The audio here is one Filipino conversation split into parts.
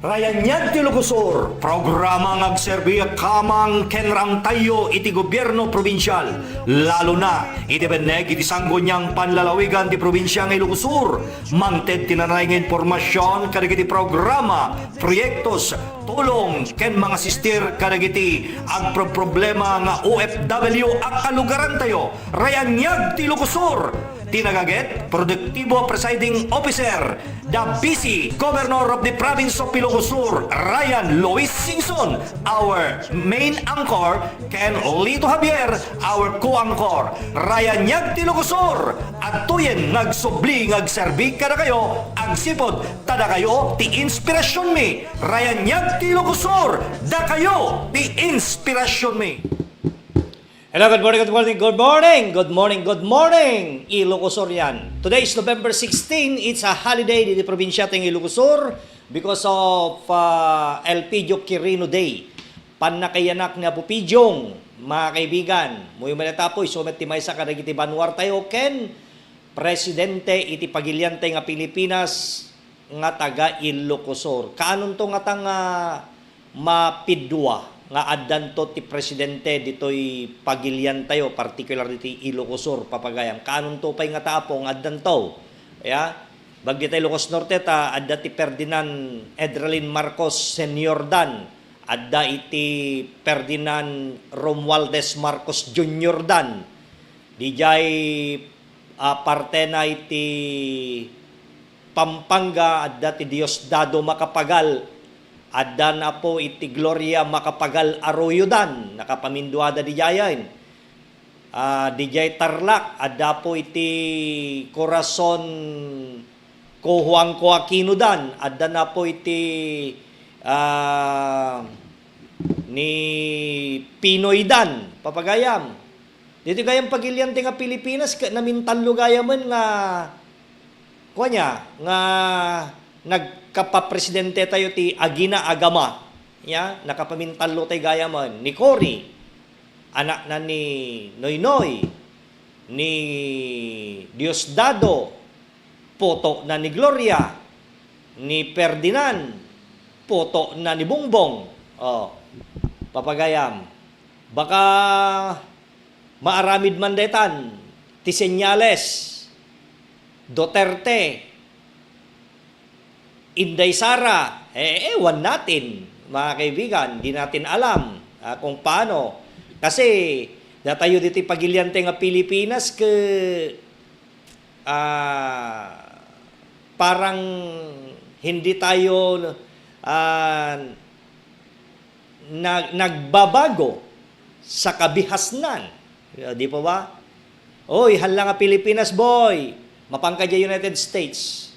Rayan niyan ti Lugosor, programa ngagserbi kamang kenram tayo iti gobyerno probinsyal. Lalo na, iti beneg iti sanggo niyang panlalawigan ti probinsya ng Lugosor. Mangted tinanay ng informasyon kadagiti programa, proyektos, tulong ken mga sister kadagiti ang problema nga OFW ang kalugaran tayo. Rayan niyag ti Lugosor. Tinagaget, Produktibo Presiding Officer, the busy Governor of the Province of Ilocos, Ryan Luis Singson, our main anchor, Ken Lito Javier, our co-anchor, Ryan Nyag Tilocosor, at tuyen nagsubli ngagserbi kada kayo, ang sipod, tada kayo, ti inspirasyon mi, Ryan Nyag Tilocosor, da kayo, ti inspirasyon mi. Hello, good morning, good morning, good morning, good morning, good morning, Ilocosor yan. Today is November 16, it's a holiday di probinsya ting Ilocosor because of Elpidio Quirino Day. Panakayanak ni Apo Pidyong, mga kaibigan, muy malatapoy, sumet ti maysa kadagiti banwar tayo, ken presidente iti pagilyante nga Pilipinas nga taga Ilocosor. Kaanon to nga tang mapidwa nga addan to ti presidente ditoy pagilyan tayo, particular diti Ilocosor, papagayam. Kanon to pay nga taapong addan to. Ya, bagdi tayo Ilocos Norte ta adda ti Ferdinand Edralin Marcos Senior Dan, adda iti Ferdinand Romualdez Marcos Junior Dan. Dijay parte na iti Pampanga adda ti Diosdado Macapagal. Adda na po iti Gloria Macapagal Arroyo Dan, nakapaminduada di jayain. Dijay Tarlac, adda po iti Corazon Cojuan Coaquino Dan, adda na po iti ni Pinoy Dan, papagayam. Dito gayam pagilyante nga Pilipinas, namintanlo gayaman nga, kuanya, nga nagkapapresidente tayo ti Agina Agama, ya, nakapamintalo tayo gayaman ni Cory, anak na ni Noynoy, ni Diosdado, poto na ni Gloria, ni Ferdinand, poto na ni Bongbong. Papagayam, baka maaramid mandetan ti senyales, Duterte, Inday Sara, ewan natin, mga kaibigan, di natin alam kung paano. Kasi, datayo dito pagilyante nga Pilipinas, parang hindi tayo nagbabago sa kabihasnan. Di po ba? Oy, hala nga Pilipinas, boy, mapangkadya United States.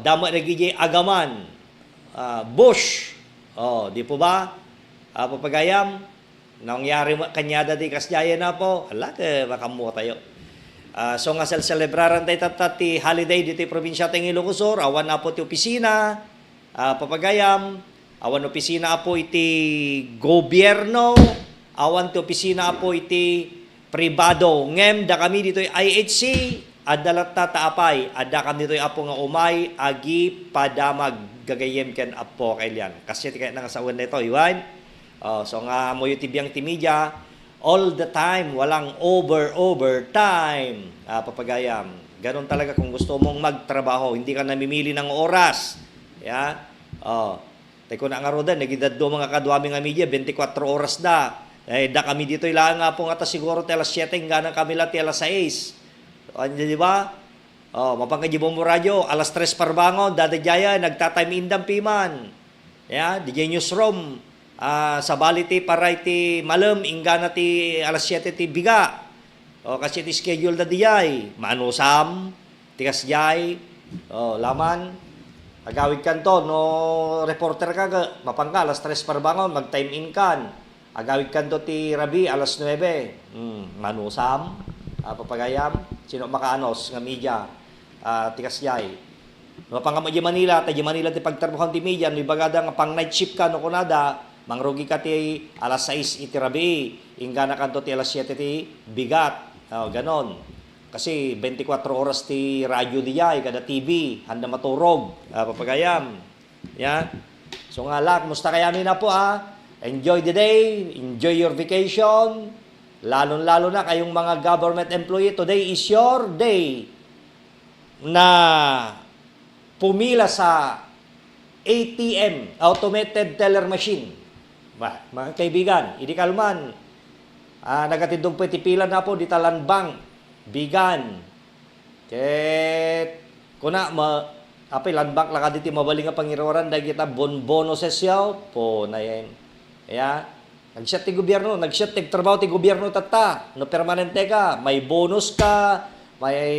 Dama nagiging agaman, Bush, di po ba? Papagayam, nangyari kanyada di kasjaya na po, ala, makamuha tayo. So nga celebraran tayo tatati holiday dito probinsya ting Ilocosor, awan na po ti opisina, papagayam, awan opisina po iti gobyerno, awan ti opisina po iti pribado. Ngem, da kami dito IHC, adalat na taapay, ada kami dito'y apo nga umay, agi padamag gagayem ken apo kailan. Kasi kaya nangasawan na ito, iwan. So nga mo yung tibiyang timidya, all the time, walang overtime. Papagayam. Ganon talaga kung gusto mong magtrabaho, hindi ka namimili ng oras. Ya? Teko na nga rodan, nagidaddo mga kadwami nga media, 24 oras da. Da kami dito'y lang nga po nga ta siguro alas 7, nga kami lati alas 6. Di ba? Mapangkadibong mo radyo, alas 3 parbangon, dadadjaya, nagtatime indam piman. Ya, DJ newsroom, sa baliti para iti malam, ingana ti alas 7 ti biga. Kasi ti schedule da dijay, manusam, tikas jay, laman, agawid kan to, no reporter ka, mapangka, alas 3 parbangon, mag-time in kan. Agawid kan to ti rabi, alas 9, manusam, papagayam, sino makaanos nga media, tikas jay. No pangamo di Manila, ti Manila ti pagtrabaho ti media, no ibagada nga pang night shift ka no kunada, mangrugi ka ti alas 6 iti rabi, ingana kanto ti alas 7 ti bigat. Ganon. Kasi 24 oras ti radyo di jay, kada TV, handa maturog, papagayam. Ya. So nga la, kumusta kaya na po ha? Enjoy the day, enjoy your vacation. Lalo-lalo na kayong mga government employee, today is your day na pumila sa ATM, Automated Teller Machine. Mga kaibigan, hindi kalman, nagatindong pala na po di talanbang, bigan. Kuna, apay landbang laka diti mabaling nga pangirawaran, dahil kita bonbono sesyaw, po na yan. Kaya, nag-shut ti gobyerno, nag-shut ti trabaho ti gobyerno tata, no permanente ka, may bonus ka, may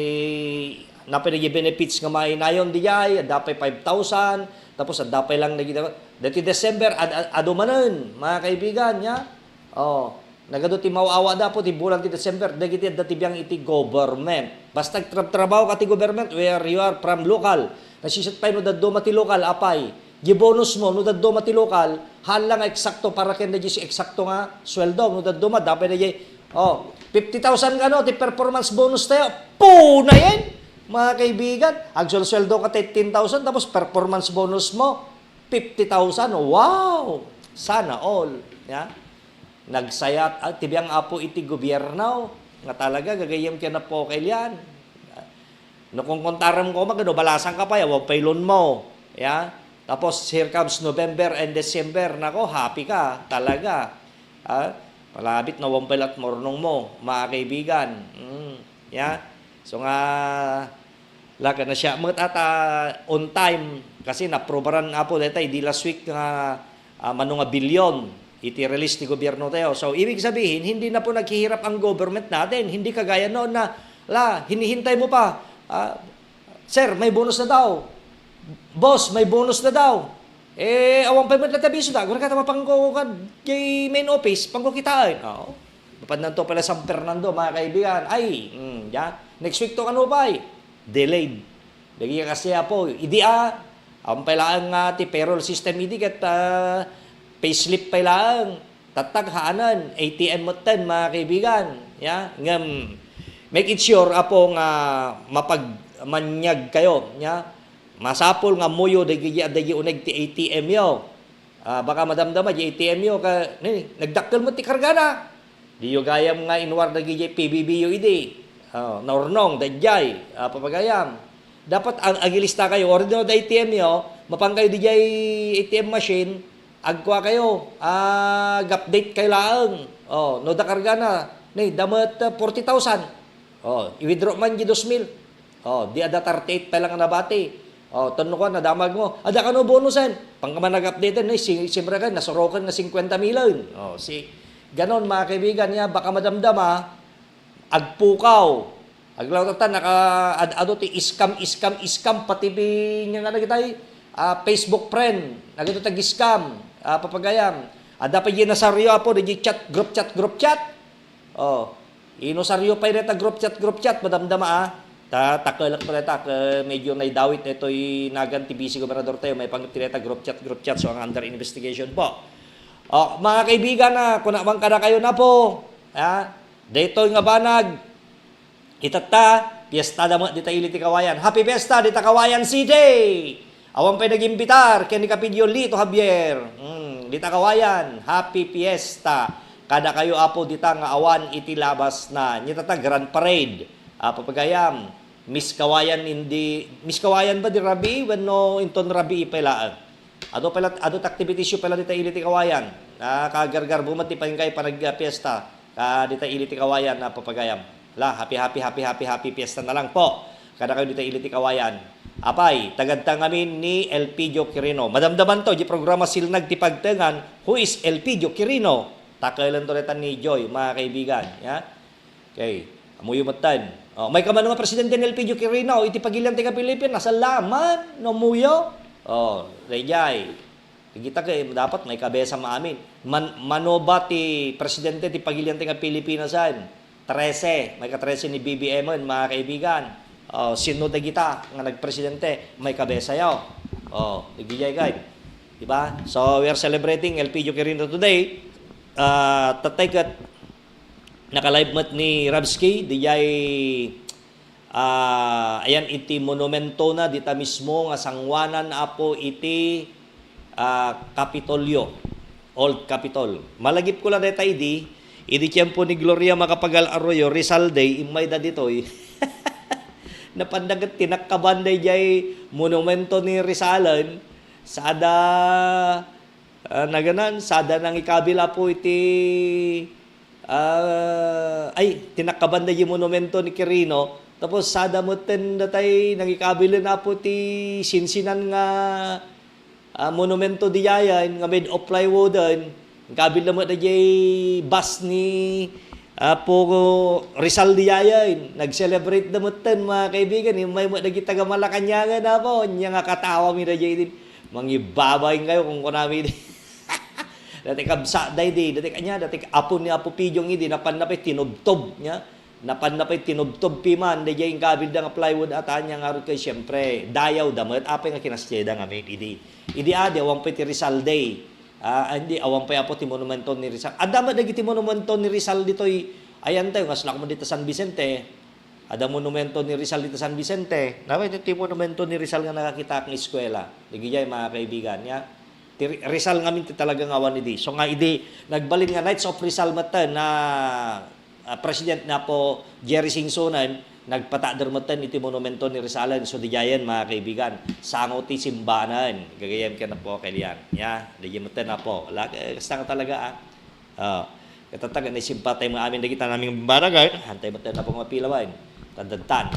napinigi benefits nga mainayon di jay, adapay 5,000, tapos adapay lang nagita. Dati December, adumanan, mga kaibigan, ya. Oh, nagado ti mauawa da po ti bulan ti December, dagiti dati biyang iti government. Basta trabaho ka ti government where you are from local. Nasisat pa no daddo mati local apay. Gi bonus mo no daddo mati local, halang eksakto para ken na si eksakto nga sweldo no daddo ma dapat na 50,000 kano ti performance bonus tayo. Po na yan. Mga kaibigan, actual sweldo ka 10,000 tapos performance bonus mo 50,000. Wow! Sana all. Ya? Nagsayat at tibiyang apo iti gobyerno nga talaga gagayam kaya na po kailan. No kung kontaram ko magano balasan ka pa yaw pailon mo. Ya? Tapos here comes November and December, nako happy ka talaga. Malabit na wampel at mornong mo, mga kaibigan. Ya? So nga laka na siya on time kasi naprobaran apo detay di last week nga manunga bilyon iti release ni gobyerno tayo. So ibig sabihin hindi na po naghihirap ang government natin. Hindi kagaya noon na hinihintay mo pa. Sir, may bonus na daw. Boss, may bonus na daw. Awang payment na tabiso da. Gura ka tama pangko kay main office, pangko kitaan. Oo. Mapad na to pala San Fernando, mga kaibigan. Ay, next week to kano ba? Delayed. Lagi kasi po, ang pailaan nga ti payroll system idi kat payslip pailaan, tataghanan, ATM mo ten, mga kaibigan. Ya, ngam, make it sure apo nga mapagmanyag kayo. Ya, masapol nga muyo dagi uneg ti ATM yo. Baka madamdama di ATM yo ka nagdakkel mo ti karga na. Di yo gayam nga inwar dagi PBB yo idi. Naurnong dayjay papagayam. Dapat ang agilista kayo ordinary da ATM yo, mapangkayo di ATM machine, agwa kayo. Update kayo laang. No da karga na. Ni damat 40,000. I-withdraw man di 2,000. Di ada 38 pa lang nabati. Tanong ko, nadamag mo. Ada ka no bonusan. Pangkaman nag-update na, siyempre ka, nasorokan na 50 million. Ganon, mga kaibigan niya, baka madamdama, agpukaw. Aglawtatan, naka-ado ti iskam, pati niya nga nagitay, Facebook friend, nagito tag-iskam, papagayam. Ada pa yun nasaryo po, di group chat. Inosaryo pa yun group chat, madamdama takalak pa medyo naidawit ito'y naganti busy gobernador tayo, may pangtireta group chat, so ang under investigation po. Mga kaibigan kung naman ka na kayo na po, dito nga banag, itata, piyesta na mo, dita iliti kawayan. Happy Fiesta, dita kawayan City! Awang pa'y nag-imbitar, kaya ni Kapidyo Lito Javier. Dita kawayan, Happy Fiesta. Kada kayo apo dita nga awan itilabas na. Nitata Grand Parade. Papagayam, Miss Kawayan ba di Rabi? When no inton Rabi ipelaan. Ado activities yu pala dita iliti kawayan. Kagargar bumati pa yung kayo pa nagpiesta. Dita iliti kawayan na papagayam. Happy fiesta na lang po. Kada kayo dita iliti kawayan. Apay, tagadtang amin ni Elpidio Quirino. Madamdaman to, di programa silnag ti pagtengan. Who is Elpidio Quirino? Takailan to letan ni Joy, mga kaibigan. Ya? Okay. Amuyo matan. May kamano nga presidente ng Elpidio Quirino, iti pagilan ti ka Pilipinas, salaman, no muyo. Rejay. Kita kay dapat may kabesa maamin. Mano ba ti presidente ti pagilan ti ka Pilipinasan? 13, may ka-13 ni BBM mga kaibigan. Sino da kita nga nagpresidente, may kabesa yaw. Nagijay kay. Diba? So we are celebrating Elpidio Quirino today. Tatay kat naka-live mat ni Rabski, ayan iti monumento na dita mismo nga sangwanan apo iti Kapitolyo, Old Capitol. Malagip ko lang deta idi tiyempo ni Gloria Macapagal Arroyo, Rizal Day, imay da ditoy. Napandagat tinakkabanday jay monumento ni Rizalan, sada naganan, sada nang ikabila po iti tinakkabanday yung monumento ni Quirino, tapos sada moten datay nang ikabila na po ti sinsinan nga monumento di yayan nga made of plywood kabila mo na jay bus ni po Rizal di yayan nag-celebrate na mo mga kaibigan may mo na kita ga Malacananga na po nya nga katawa mi na jay din mangibabay kayo kung kunami di dati kabsa day di dati kanya dati apo ni Apo Pidyong idi napanapay tinubtob nya napanapay tinubtob piman di jay kabilda nga plywood atanya nga kay syempre dayaw damet apay nga kinastyeda nga may idi adi awang pa ti Rizal Day. Hindi awang pa po ti monumento ni Rizal. Adama dagiti monumento ni Rizal ditoy ayan tayo ngas mo dito San Vicente. Ada monumento ni Rizal dito San Vicente. Nawa iti monumento ni Rizal nga nakakita ang eskwela. Digijay mga kaibigan ya. Rizal nga minti talaga nga awan idi. So nga idi nagbalin nga Knights of Rizal matan na president na po Jerry Singsonan nagpatadar matan iti monumento ni Rizalan. So dijayan mga kaibigan, sango ti simbanan. Gagayam ka na po kailan. Ya, dijayan matan na po. Kasta ka talaga katatagan na simpatay mga amin kita naming barangay, hantay matan na po mga pilawan. Tandantan.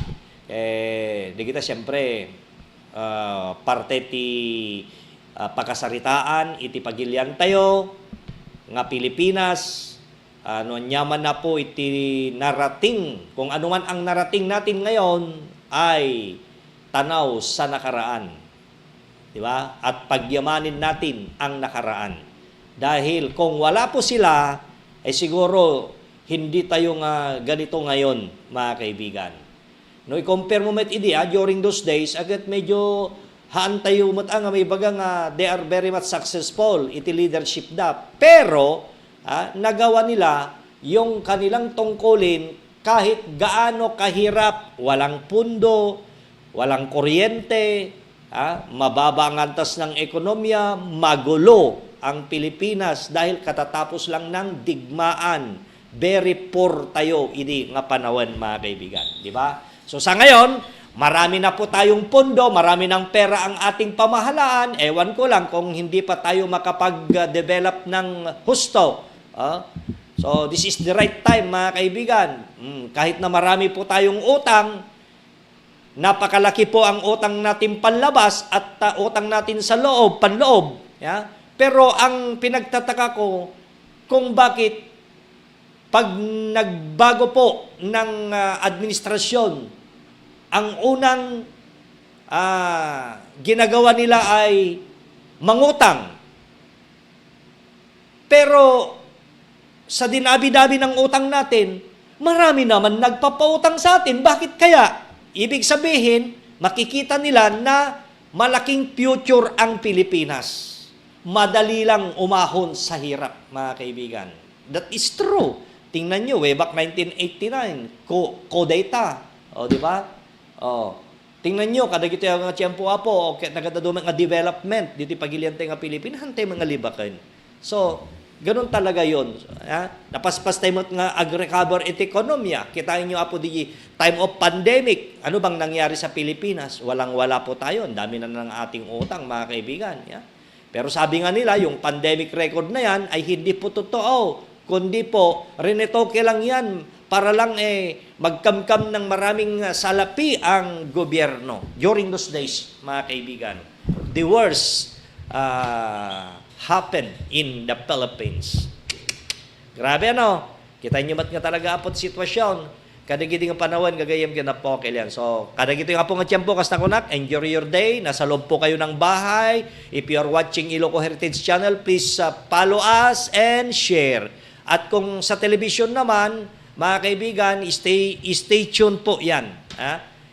Di kita siyempre parte ti pakasaritaan, iti pagilian tayo, nga Pilipinas, nyaman na po iti narating, kung ano man ang narating natin ngayon, ay tanaw sa nakaraan. Di ba? At pagyamanin natin ang nakaraan. Dahil kung wala po sila, ay siguro hindi tayo nga ganito ngayon, mga kaibigan. No, i-compare mo met idi, during those days, agad medyo haan tayo nga may baga nga they are very much successful, iti leadership da. Pero, nagawa nila yung kanilang tungkulin kahit gaano kahirap, walang pundo, walang kuryente, mababa ang antas ng ekonomiya, magulo ang Pilipinas dahil katatapos lang ng digmaan. Very poor tayo ini nga panawan mga kaibigan, di ba? So sa ngayon, marami na po tayong pondo, marami ng pera ang ating pamahalaan. Ewan ko lang kung hindi pa tayo makapag-develop ng husto. So, this is the right time, mga kaibigan. Kahit na marami po tayong utang, napakalaki po ang utang natin panlabas at utang natin sa loob, panloob. Yeah? Pero ang pinagtataka ko, kung bakit pag nagbago po ng administrasyon, ang unang ginagawa nila ay mangutang. Pero sa dinabi-dabi ng utang natin, marami naman nagpapautang sa atin. Bakit kaya? Ibig sabihin, makikita nila na malaking future ang Pilipinas. Madali lang umahon sa hirap, mga kaibigan. That is true. Tingnan nyo, way back 1989, co-data. Di ba? Tingnan nyo, kada gito yung tiyempo apo, nagadadumang nga development, dito pagiliante nga Pilipinas, hantay mga libakan. So, ganun talaga yun. Napaspas tayo nga ag-recover iti ekonomiya. Kitain nyo apo di time of pandemic. Ano bang nangyari sa Pilipinas? Walang-wala po tayo. Ang dami na ng ating utang, mga kaibigan. Pero sabi nga nila, yung pandemic record na yan ay hindi po totoo. Kundi po, rinetoke lang yan para lang magkamkam ng maraming salapi ang gobyerno. During those days, mga kaibigan, the worst happened in the Philippines. Grabe ano? Kita nyo mat nga talaga apot sitwasyon. Kadagiti nga panawan, gagayam ka na po kailan. So, kadagiti nga po nga tiyempo, kasta kunak, enjoy your day. Nasa loob po kayo ng bahay. If you are watching Iloco Heritage Channel, please follow us and share. At kung sa television naman, mga kaibigan, stay tuned po yan.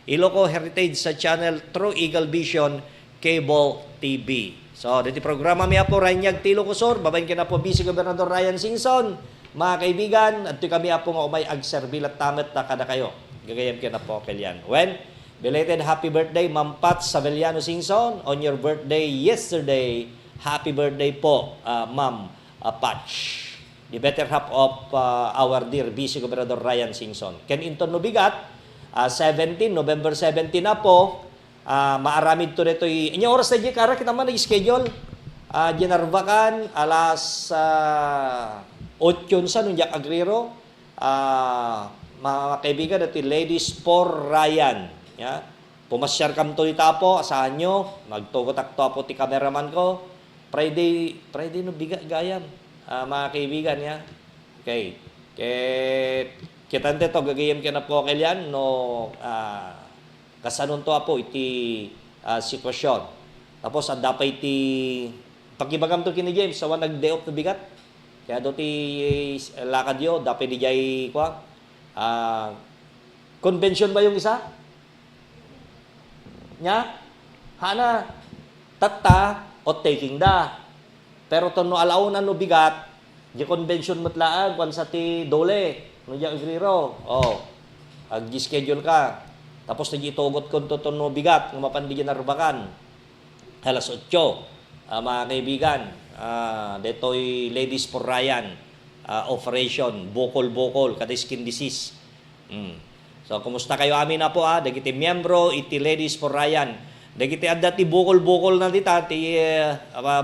Iloco Heritage sa channel True Eagle Vision Cable TV. So, dito programa mi po Ranyag Tilo Kusor, babayin ka na po Vice Gobernador Ryan Singson. Mga kaibigan, at kami po nga umay agserbil at tamet na kada kayo. Gagayam ka na po kailan. When, belated happy birthday, Ma'am Pat Savellano Singson, on your birthday yesterday. Happy birthday po, Ma'am Patch. The better half of our dear Vice Gobernador Ryan Singson. Ken Inton no bigat, 17, November 17 na po. Maaramid to nito. Inya oras na kara kita man nag-schedule. Ginarvakan alas 8 sa nung agrero. Mga kaibigan natin, ladies for Ryan. Ya. Pumasyar kam to itapo, asahan nyo. Magtugotak-to po ti cameraman ko. Friday no bigat gayam. Mga kaibigan ya. Okay. Kita nte to gagayam ka na po kailan no kasanon to po iti sitwasyon. Tapos ang dapat iti pagibagam to kini James sawa nag-day off na bigat. Kaya do ti lakad yo dapat di jay kwa convention ba yung isa? Nya? Hana tatta o taking da. Pero to no alaunan no bigat, di convention matlaag kwan sa ti dole, no di agriro. Ag-schedule ka. Tapos nag-itugot ko to no bigat, ng mapandigyan na rubakan. Alas 8, mga kaibigan, deto'y Ladies for Ryan, operation, bukol-bukol, kada skin disease. So, kumusta kayo amin na po dagiti miyembro, iti Ladies for Ryan. Dagiti adda ti bukol-bukol na dita, ti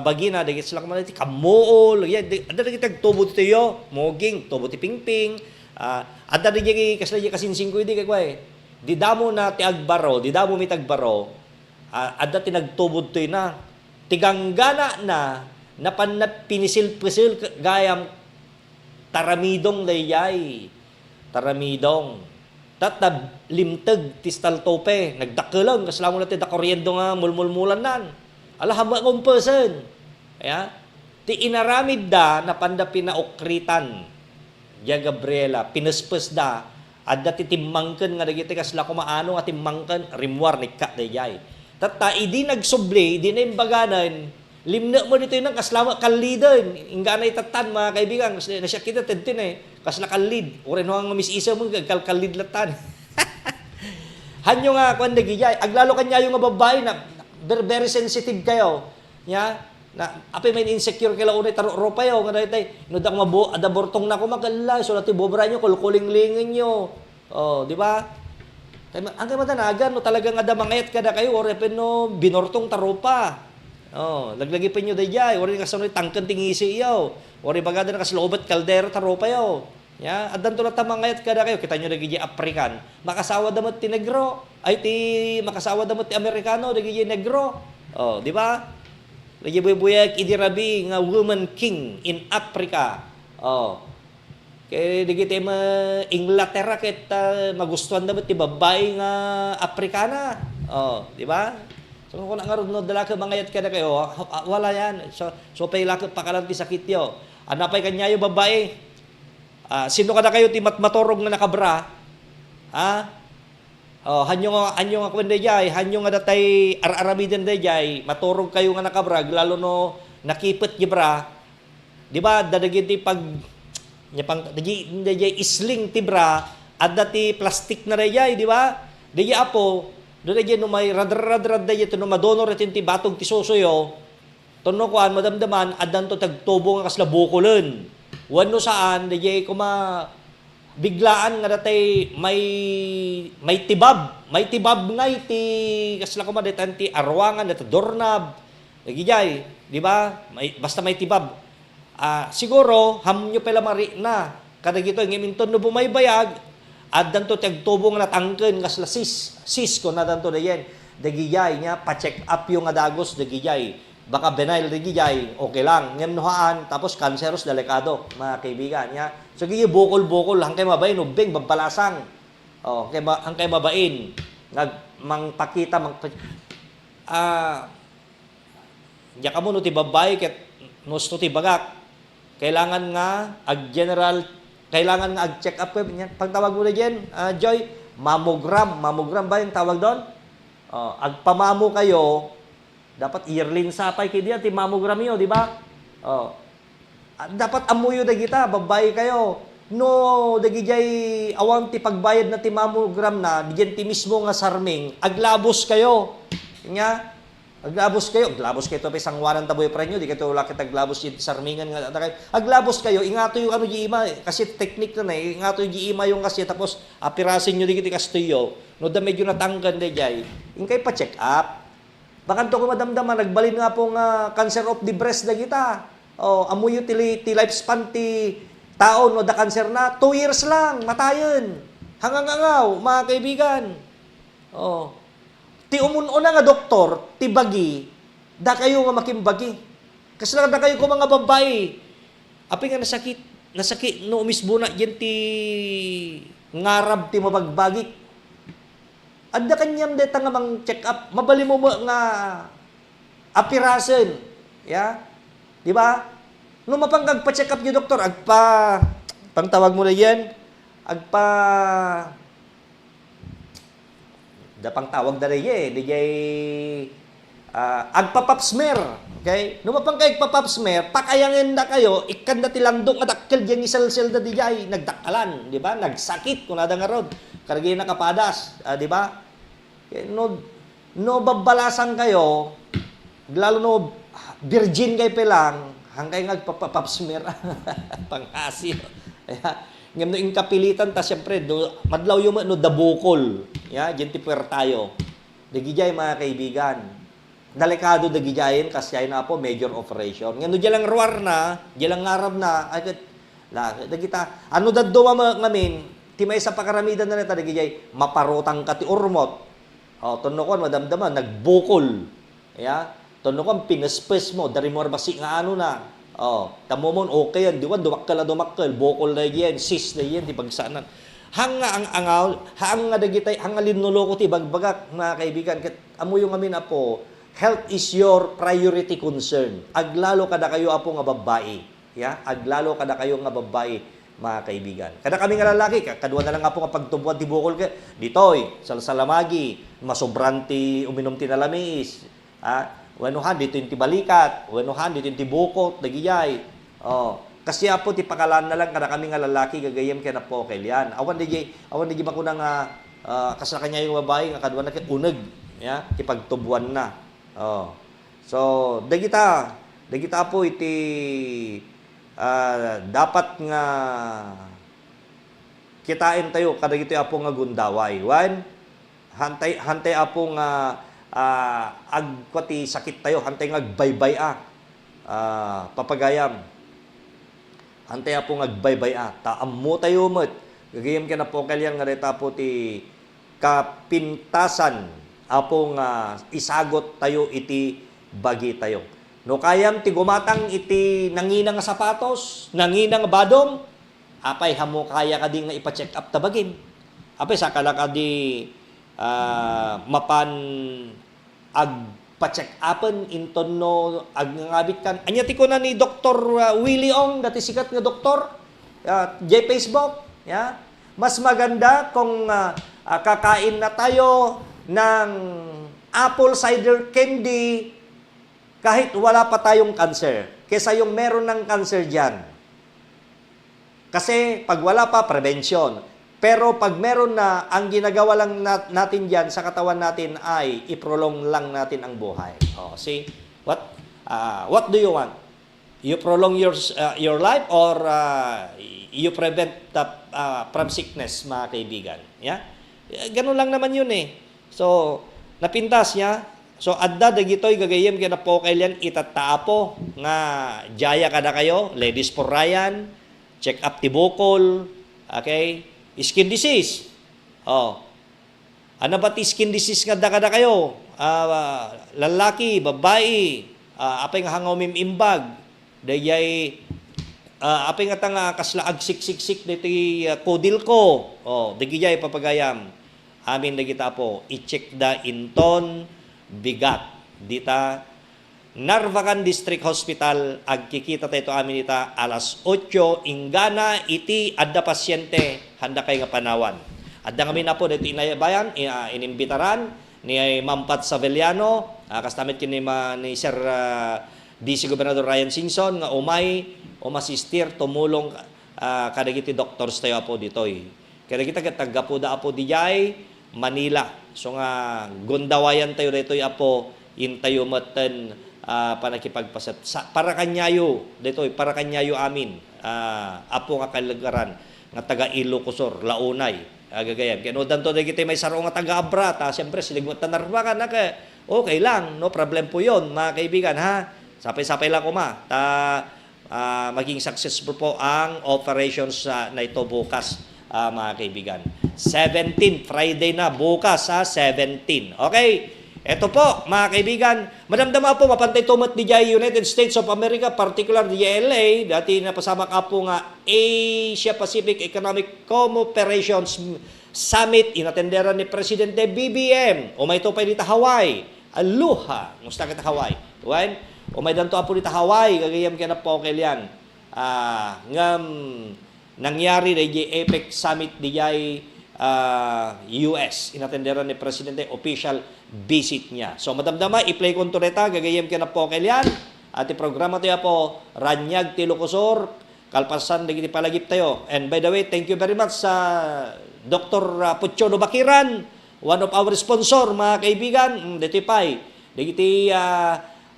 bagina, dagiti sila kaman ti kamuol, adda dagiti agtubo ti yo, moging, tubo ti pingping, adda dagiti kasla kasinsing ko hindi kay di damo na ti agbaro, di damo mi tagbaro, adda ti nagtubod ti na, tiganggana na, napan na pinisil-pisil gayam taramidong dayay, taramidong. Tatab limteg tistal tope nagdakelang kaslamo natin da koryendo nga mulmulmulan nan ala haba kong person ya ti inaramid da napanda pinaokritan ya Gabriela pinespes da adda ti timmangken nga dagiti kasla kumaano nga timmangken rimwar ni ka dayay tatta idi nagsubli idi na imbaganan limna mo dito nang kaslama kaliden ingga na itatan mga kaibigan na siya kita tentin kasla kalid oren nga misisa mo kalkalid latan hanyo nga kung nagijay aglalo kanya yung babae na very sensitive kayo nya na apay may insecure kala unay taro ropa yo nga daytay no dak mabo adabortong na ko magalla so lati bobra nyo kulkulinglingan nyo di ba ang kamatanagan no talagang ada mangayat kada kayo or no binortong taropa laglagi pa nyo dayjay, wari nga sanoy tangken tingisi yaw, wari bagada na kasloobat kaldero taropa yaw. Ya, adan to na tamangayat kada kayo, kita nyo dagiti African, makasawa damot ti negro, makasawa damot ti Amerikano, dagiti negro. Di ba? Lagi buyak idirabi nga woman king in Africa. Kaya dagiti Inglaterra ket magustuhan damot ti babae nga Afrikana. Di ba? So kung nangarod no dala ka mangayat kada kayo, wala yan. So pay lakot pakalanti sakit yo. Anapay kanya yo babae. Sino kada kayo ti matmatorog nga nakabra? Hanyo nga kwende jay, hanyo nga datay araramiden dayjay, maturog kayo nga nakabra, lalo no nakipet gi bra. Di ba dadagit ti pag nyapang dayjay isling ti bra, adda ti plastic na dayjay, di ba? Dayjay apo doon na no may radar da ito no madonor itin ti batog ti sosoyo. Tono kuan madamdaman adan to tagtubo nga kasla bukulen. Wano saan da kuma biglaan nga datay may tibab nga iti kasla kuma detan ti arwangan data dornab. Nagijay, di ba? Basta may tibab. Siguro hamnyo pala mari na kada gito ngiminton no bumaybayag addan to tagtubong na tangken kasla sis ko na danto dayen dagijay nya pa-check up yung adagos dagijay baka benign dagijay okay lang ngem nohaan tapos cancerous delikado mga kaibigan nya so giye bukol hangkay mabain ubeng babalasang hangkay mabain mangpakita ya kamo no ti babay ket nusto ti bagak kailangan nga kailangan nga ag-check up niyan. Pagtawag mo na diyan, Joy, mammogram ba yung tawag doon? Agpamamo kayo, dapat yearly sapay kay diyan ti mammogram yo, di ba? Dapat amuyo dagita, babae kayo. No, dagijay awang ti pagbayad na ti mammogram na, diyan ti mismo nga sarming, aglabos kayo. Nya, Aglabos kayo to isang wanan taboy prenyo, di kayo wala kita aglabos yung sarmingan nga tatay. Aglabos kayo, ingato yung ano giima, kasi technique na ingato yung giima yung kasi, tapos apirasin nyo di kiti kastuyo, no da medyo natanggan di jay, yung kayo pa-check up. Bakan to ko madamdaman, nagbalin nga pong cancer of the breast na kita. Amuyo ti lifespan ti tao, no da cancer na, 2 years lang, matayon. Hangang angaw, mga kaibigan. Ti umuno nga doktor, ti bagi, da kayo nga makimbagi. Kasi da kayo ko mga babae. Api nga nasakit, no umisbo na dyan ti ngarab ti mabagbagi. Adda kanyam deta nga mang check up, mabali mo nga apirasen. Ya? Di ba? No mapangag pa check up ni doktor, pang tawag mo na yan, pang tawag na rin agpa-pap smear. Okay? Numapang kayo agpa-pap smear, pakayangin na kayo, ikan na tilandong adakkel dyan isal-sel na dijay, nagdakalan, di ba? Nagsakit, kung nada nga rod. Karagay na kapadas, di ba? No babalasan kayo, lalo no virgin kayo pelang, hanggang agpa-pap smear, pang-asyo. Ngam no inkapilitan ta siyempre madlaw yung no dabukol. Ya, diyan ti puwer tayo. Dagijay mga kaibigan. Delikado dagijayin kasi ay na po major operation. Ngam no diyan lang ruar na, diyan lang ngarab na agad dagita. Ano daddo ngamin, ti may sa pakaramidan na neta dagijay maparutang ka ti urmot. Tunno kon madamdaman nagbukol. Ya, tunno kon pinaspes mo dari mo basi nga ano na. Tamomon okay yan, diwan dumakkel, bokol na yan, sis na yan, di bagsanan. Hanga ang angaw, hanga dagitay, hanga linulo ko ti bagbagak, mga kaibigan. Amo yung amin apo, health is your priority concern. Aglalo kada kayo apo nga babae. Ya? Aglalo kada kayo nga babae, mga kaibigan. Kada kami nga lalaki, kadwa na lang apo nga pagtubuan ti bokol ka, ditoy, salsalamagi, masobranti, uminom ti nalamis, wenuhan dito yung tibalikat, wenuhan dito yung tibukot, nagiyay. Kasi apo ti pakalan na lang kada kami nga lalaki gagayem kay napokel yan. Awan di makuna nga kasla kanya yung babae nga kadwa na kay uneg, ya, ti pagtubuan na. So, dagita po iti dapat nga kitain tayo kada gito apo nga gundaway. Hantay apo nga agkwati sakit tayo, hantay nga agbaybay papagayam. Hantay po nga agbaybay taammo tayo met. Gagayam ka na po kalyan nga reta po ti kapintasan apo nga isagot tayo iti bagi tayo. No kayam ti gumatang iti nangina nga sapatos, nangina nga badom, apay hamo kaya ka di nga ipa-check up tabagin. Apay sakala ka di mapan agpa-check upen inton no agngabit kan. Anya ti ko na ni Dr. Willie Ong, dati sikat nga doktor, Facebook, ya. Mas maganda kung kakain na tayo ng apple cider candy kahit wala pa tayong cancer, kesa yung meron ng cancer diyan. Kasi pag wala pa, prevention. Pero pag meron na, ang ginagawa lang natin diyan sa katawan natin ay iprolong lang natin ang buhay. See? What do you want? You prolong your life or you prevent from sickness, mga kaibigan? Yeah? Ganun lang naman yun eh. So, napintas niya. So, adda dagitoy gagayem kaya na po kailan itataapo nga jaya kada kayo, ladies for Ryan, check up tibokol, okay? Skin disease. Ano ba ti skin disease nga kada kayo? Lalaki, babae, apay nga hangaw mimimbag, dayay apay nga tanga kasla agsiksiksik diti kodil ko. Dagijay papagayam. Amin dagita po, i-check da inton bigat dita Narvacan District Hospital, agkikita tayo amin ita alas 8 ingana iti adda pasyente handa kay nga panawan. Adda kami na po dito inayabayan, inimbitaran ni Ma'am Pat Savellano, kastamit kini ni Sir DC Gobernador Ryan Singson nga umasistir tumulong kadagiti doctors tayo po ditoy. Kaya kita tagapuda apo dijay Manila. So nga gundawayan tayo ditoy apo intayo matan panakipagpasat para kanyayo para kanyayo amin apo nga kalagaran nga taga Ilocosur launay gagayam kaya no danto dagiti may saro nga taga Abra ta siyempre siligmat tanarbakan na okay lang no problem po yon mga kaibigan ha sapay-sapay lang kuma maging successful po ang operations na ito bukas mga kaibigan 17 Friday na bukas 17 okay. Ito po, mga kaibigan, madamdama po, mapantay tumat di United States of America, particular di LA, dati napasama ka po nga Asia Pacific Economic Cooperation Summit, inatenderan ni Presidente BBM, o may ito pa dito Hawaii, aloha, musta kita Hawaii, right? O may danto po dito Hawaii, gagayam ka na po kailan, nangyari di APEC Summit di US, inatenderan ni Presidente, official visit niya. So, madamdama, i-play ko ito neta, gagayam ka na po kailan. At programa tayo po, Ranyag Tilocosur, kalpasan, naging palagip tayo. And by the way, thank you very much sa Dr. Puchono Bakiran, one of our sponsor, mga kaibigan, dito pa'y, dito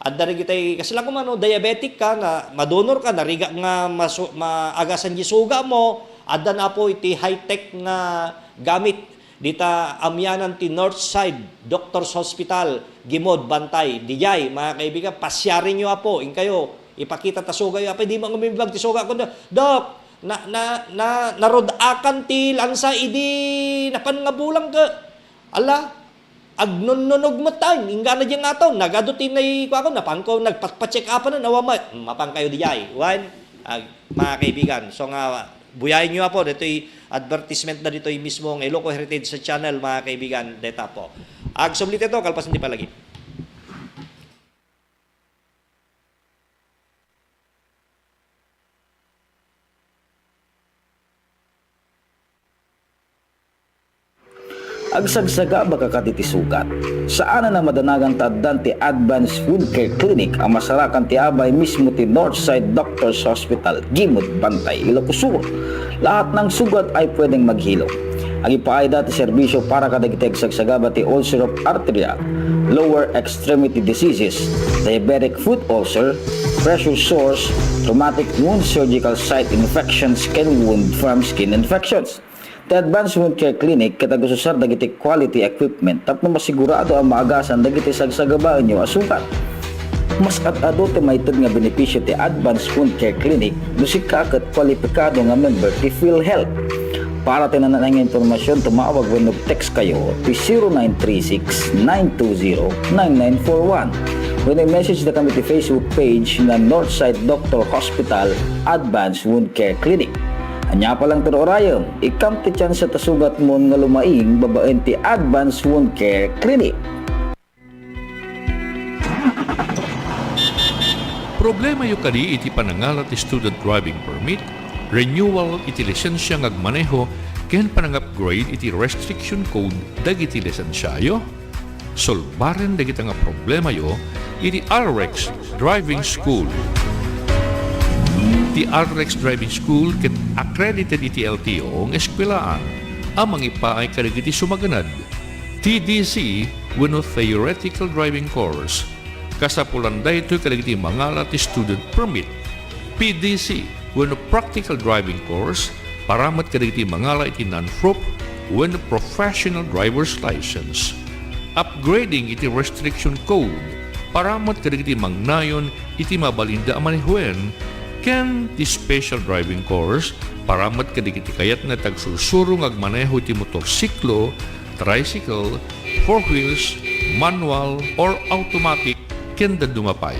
adda rin kasi lang kung ano, diabetic ka, na madonor ka, nariga nga maagasan di suga mo, adda na po iti high-tech na gamit dita amyanan ti Northside Doctors Hospital Gimod Bantay dijay mga kaibigan pasyarin nyo apo in kayo ipakita ta suga yo apay di man umibag ti suga kuno dok narodakan ti lansa idi napan nga bulang ka ala agnonnonog matay ingga na diyan aton nagadutin nay ko ako napangko nagpa-check up na nawama mapang kayo dijay wan mga kaibigan so nga buyayin nyo po, dito'y advertisement na dito'y mismo ng Iloco Heritage sa channel, mga kaibigan, deta po. Agsublit ito, kalpasan di palagi. Agsagsaga baka katitisugat. Saan na madanagang taddan ti Advanced Wound Care Clinic ang masarakan ti abay mismo ti Northside Doctors Hospital, Gimod, Bantay, Ilocosur. Lahat ng sugat ay pwedeng maghilo. Ang ipaayda ti serbisyo para kadagiteg sagsagaba ti ulcer of arteria, lower extremity diseases, diabetic foot ulcer, pressure sores, traumatic wound, surgical site infections, skin wound from skin infections. The Advanced Wound Care Clinic katagususar dagiti quality equipment tapno masigurado ang maagasan dagiti sagsagabaan nyo asukat. Mas at-ado ti mayted nga benepisyo ti Advanced Wound Care Clinic dusik kaket kwalipikado nga member ti PhilHealth. Para tinanan nga informasyon tumawag wenno text kayo ti 0936-920-9941. When I message na kami ti Facebook page na Northside Doctor Hospital Advanced Wound Care Clinic. Anya pa lang tinorayon, ikam ti chance sa tasugat mo nga lumaing babaen ti Advanced Wound Care Clinic. Problema yu kadi iti panangalat ti student driving permit, renewal iti lisensya ngagmaneho, ken panang-upgrade iti restriction code dagiti lisensyayo. Solbaren dagiti nga problema yu iti RX Driving School. Ti RX Driving School ket accredited iti LTO ng eskwelaan. Amang ipaay kadagiti sumaganad. TDC wenno theoretical driving course. Kasapulan daytoy kadagiti mangala ti student permit. PDC wenno practical driving course paramat kadagiti mangala iti non-prop wenno professional driver's license. Upgrading iti restriction code paramat kadagiti mangnayon iti mabalinda a manehuen ken ti special driving course paramat kadagiti kayat nga tagsursurong agmaneho ti motorsiklo, tricycle, four wheels, manual or automatic ken da dumapay.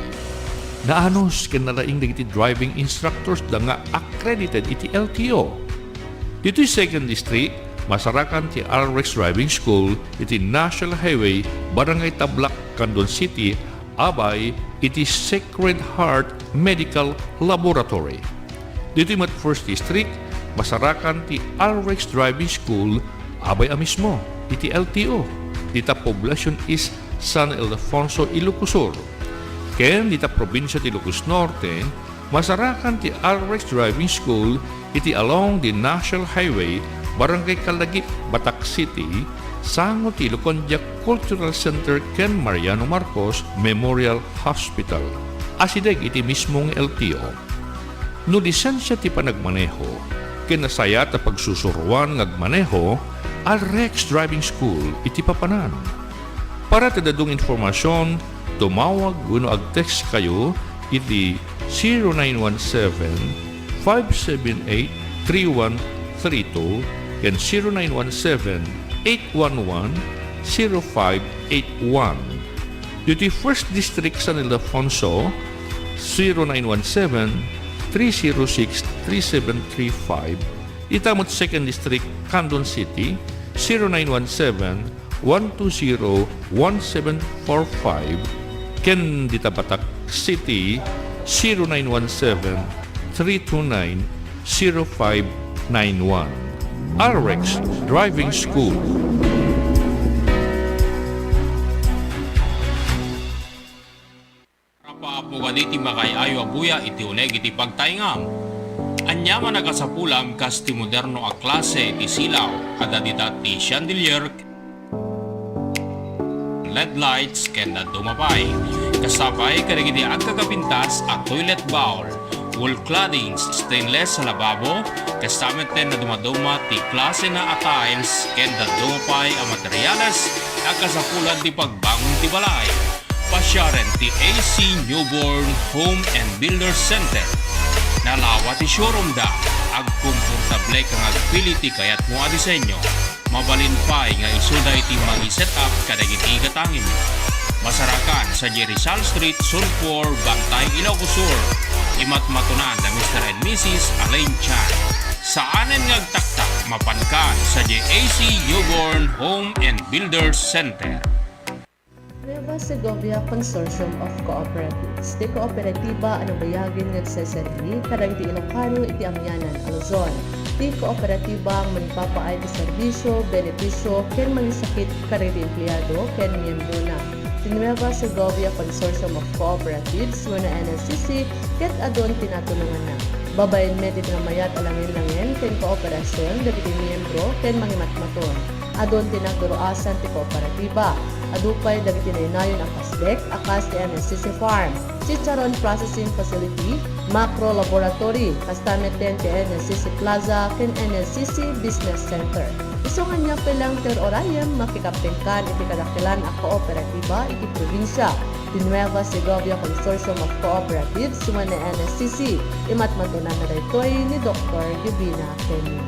Naanos ken nalaing dagiti driving instructors da nga accredited iti LTO. Dito'y 2nd District, masarakan ti RX Driving School iti National Highway, Barangay Tablak, Candon City, abay iti Sacred Heart Medical Laboratory. Dito'y mat 1st District, masarakan ti RX Driving School, abay mismo iti LTO. Dita poblasyon is San Ildefonso, Ilocosur. Ken dita probinsya ti Ilocos Norte, masarakan ti RX Driving School iti along the National Highway, Barangay Kalagip, Batak City, Sango ti Lucondia Cultural Center ken Mariano Marcos Memorial Hospital. Asideg iti mismong LTO. No lisensya ti panagmaneho, kinasaya ta pagsusuruan ngagmaneho, al Rex Driving School iti papanan. Para tadadong informasyon, tumawag uno ag-text kayo iti 0917-578-3132 and 0917-811-0581. Duty 1st District San Ildefonso, 0917-306-3735. Itamot 2nd District, Candon City, 0917-120-1745. Ken Ditabatak City, 0917-329-0591. RX Driving School. Rapaapo ka diti makayayo abuya iti uneg iti pagtaingam. Anyama nagasapulam kas ti moderno a klase iti silaw kada dita ti chandelier LED lights kenda dumapay. Kasabay kadagiti agkagapintas a toilet bowl, wall claddings, stainless sa lababo, kastamet ten na dumaduma ti klase na a tiles kenda dumapay a materyales at kasapulan ti pagbangon ti balay. Pasyaren ti AC Newborn Home and Builder Center. Nalawa ti showroom da, agkomportable kang agpili ti kayat mo a disenyo. Mabalin pa nga isuda iti magi-set up kadagiti katangin. Masarakan sa Rizal Street, Sulphur, Bantay, Ilocos Sur. Imatmatunan na Mr. and Mrs. Alain Chan. Saanen ngagtaktak mapankan sa JAC Newborn Home and Builders Center. Nueva Segovia Consortium of Cooperatives. Di kooperatiba ano bayagin nagseserbi kadang iti Ilocano iti Amyanan, Luzon. Di kooperatiba ang manipapaay ti serbisyo, benepisyo, ken manisakit kariti empleyado, ken miyembro na. Di Nueva Segovia Consortium of Cooperatives wano NSCC ket adon tinatulungan na. Babayin met iti namayat alangin-langin ken kooperasyon dagiti miyembro ken mangimatmaton. Adon tinagduroasan ti kooperatiba. Adupay dagiti naynayon ang kasdek, akas ti NSCC Farm, Chicharon Processing Facility, Macro Laboratory, kastameten ti NSCC Plaza, ken NSCC Business Center. Isungan niya pelang ter orayem makikapengkan iti kadakilan a kooperatiba iti probinsya. Di Nueva Segovia Consortium of Cooperatives suman na NSCC, imatmatunan na daytoy ni Dr. Gibina Kenny.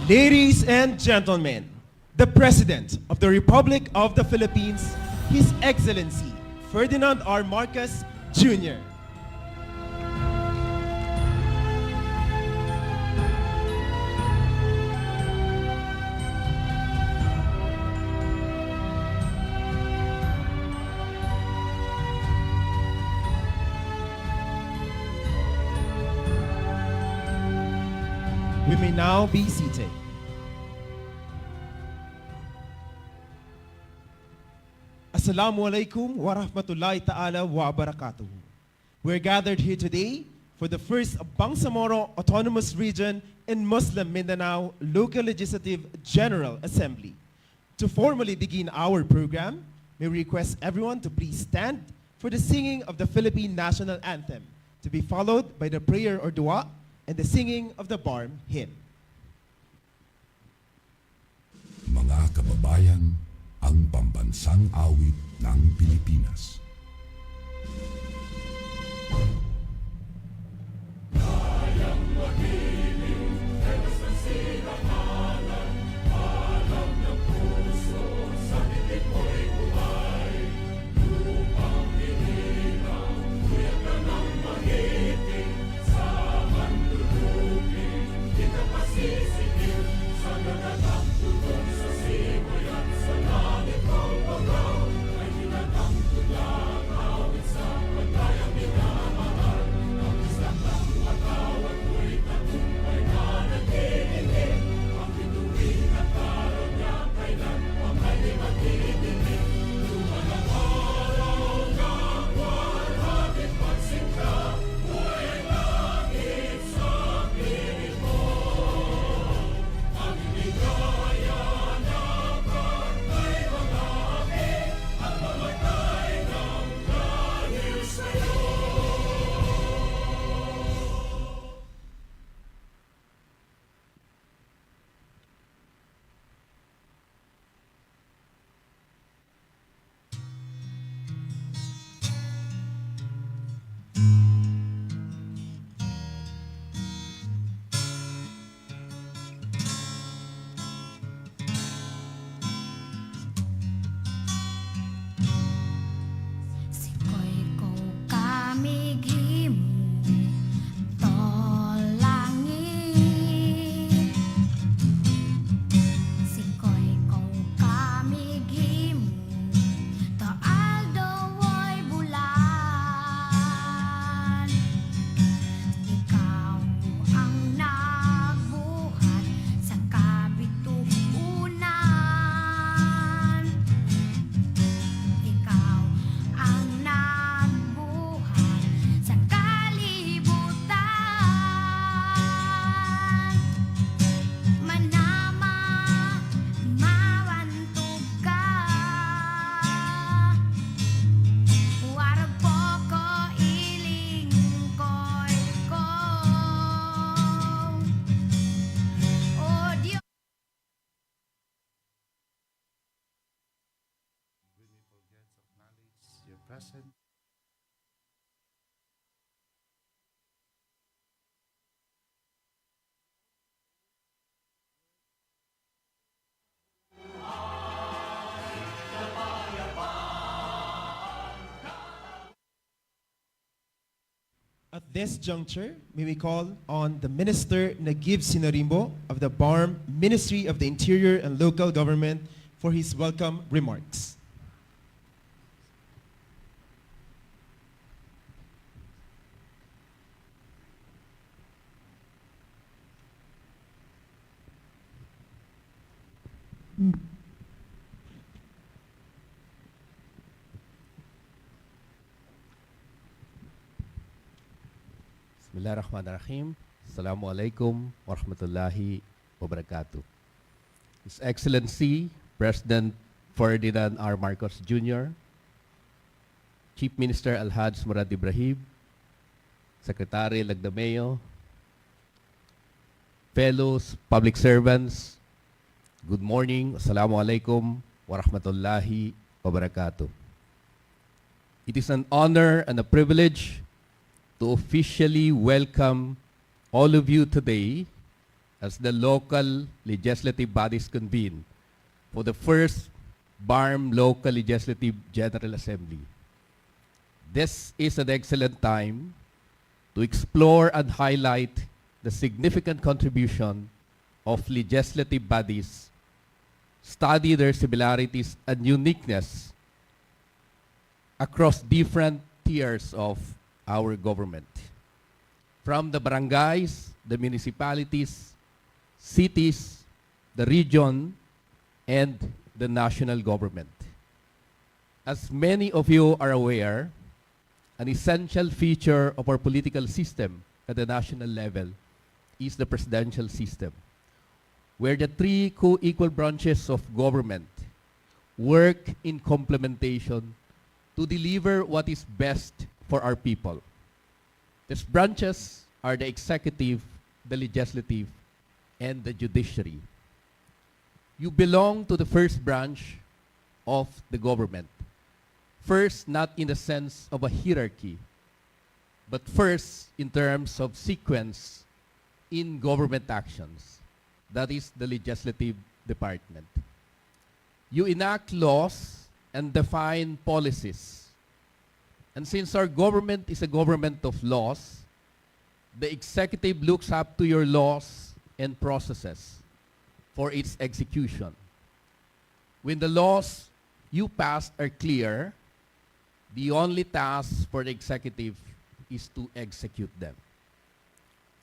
Ladies and gentlemen, the President of the Republic of the Philippines, His Excellency Ferdinand R. Marcos Jr. We may now be seated. Assalamu alaikum wa rahmatullahi ta'ala wa barakatuh. We're gathered here today for the first Bangsamoro Autonomous Region in Muslim Mindanao Local Legislative General Assembly. To formally begin our program, may we request everyone to please stand for the singing of the Philippine National Anthem, to be followed by the prayer or dua and the singing of the Barm hymn. Mga kababayan, ang pambansang awit ng Pilipinas. At this juncture, may we call on the Minister Nagib Sinarimbo of the BARM Ministry of the Interior and Local Government for his welcome remarks. Bismillahirrahmanirrahim. Assalamualaikum warahmatullahi wabarakatuh. His Excellency President Ferdinand R. Marcos Jr., Chief Minister Alhaj Murad Ibrahim, Secretary Lagdameo, fellows public servants, good morning. Assalamualaikum warahmatullahi wabarakatuh. It is an honor and a privilege to officially welcome all of you today as the local legislative bodies convene for the first BARM Local Legislative General Assembly. This is an excellent time to explore and highlight the significant contribution of legislative bodies, study their similarities and uniqueness across different tiers of our government. From the barangays, the municipalities, cities, the region, and the national government. As many of you are aware, an essential feature of our political system at the national level is the presidential system, where the three co-equal branches of government work in complementation to deliver what is best for our people. These branches are the executive, the legislative, and the judiciary. You belong to the first branch of the government. First, not in the sense of a hierarchy, but first in terms of sequence in government actions. That is the legislative department. You enact laws and define policies. And since our government is a government of laws, the executive looks up to your laws and processes for its execution. When the laws you passed are clear, the only task for the executive is to execute them.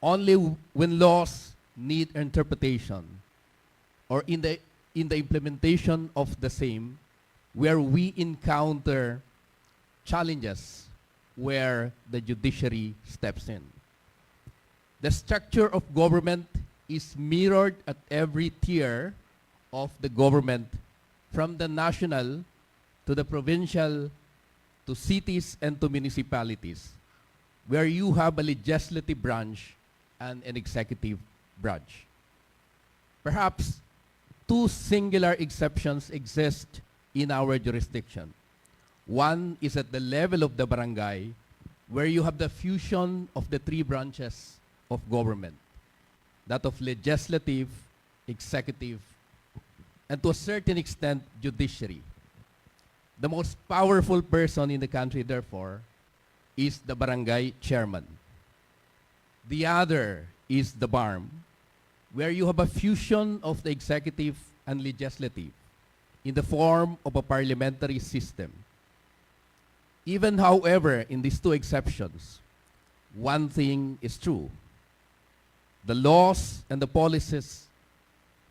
Only when laws need interpretation or in the implementation of the same, where we encounter challenges where the judiciary steps in. The structure of government is mirrored at every tier of the government, from the national to the provincial to cities and to municipalities, where you have a legislative branch and an executive branch. Perhaps two singular exceptions exist in our jurisdiction. One is at the level of the barangay, where you have the fusion of the three branches of government, that of legislative, executive, and to a certain extent, judiciary. The most powerful person in the country, therefore, is the barangay chairman. The other is the BARM, where you have a fusion of the executive and legislative in the form of a parliamentary system. Even, however, in these two exceptions, one thing is true. The laws and the policies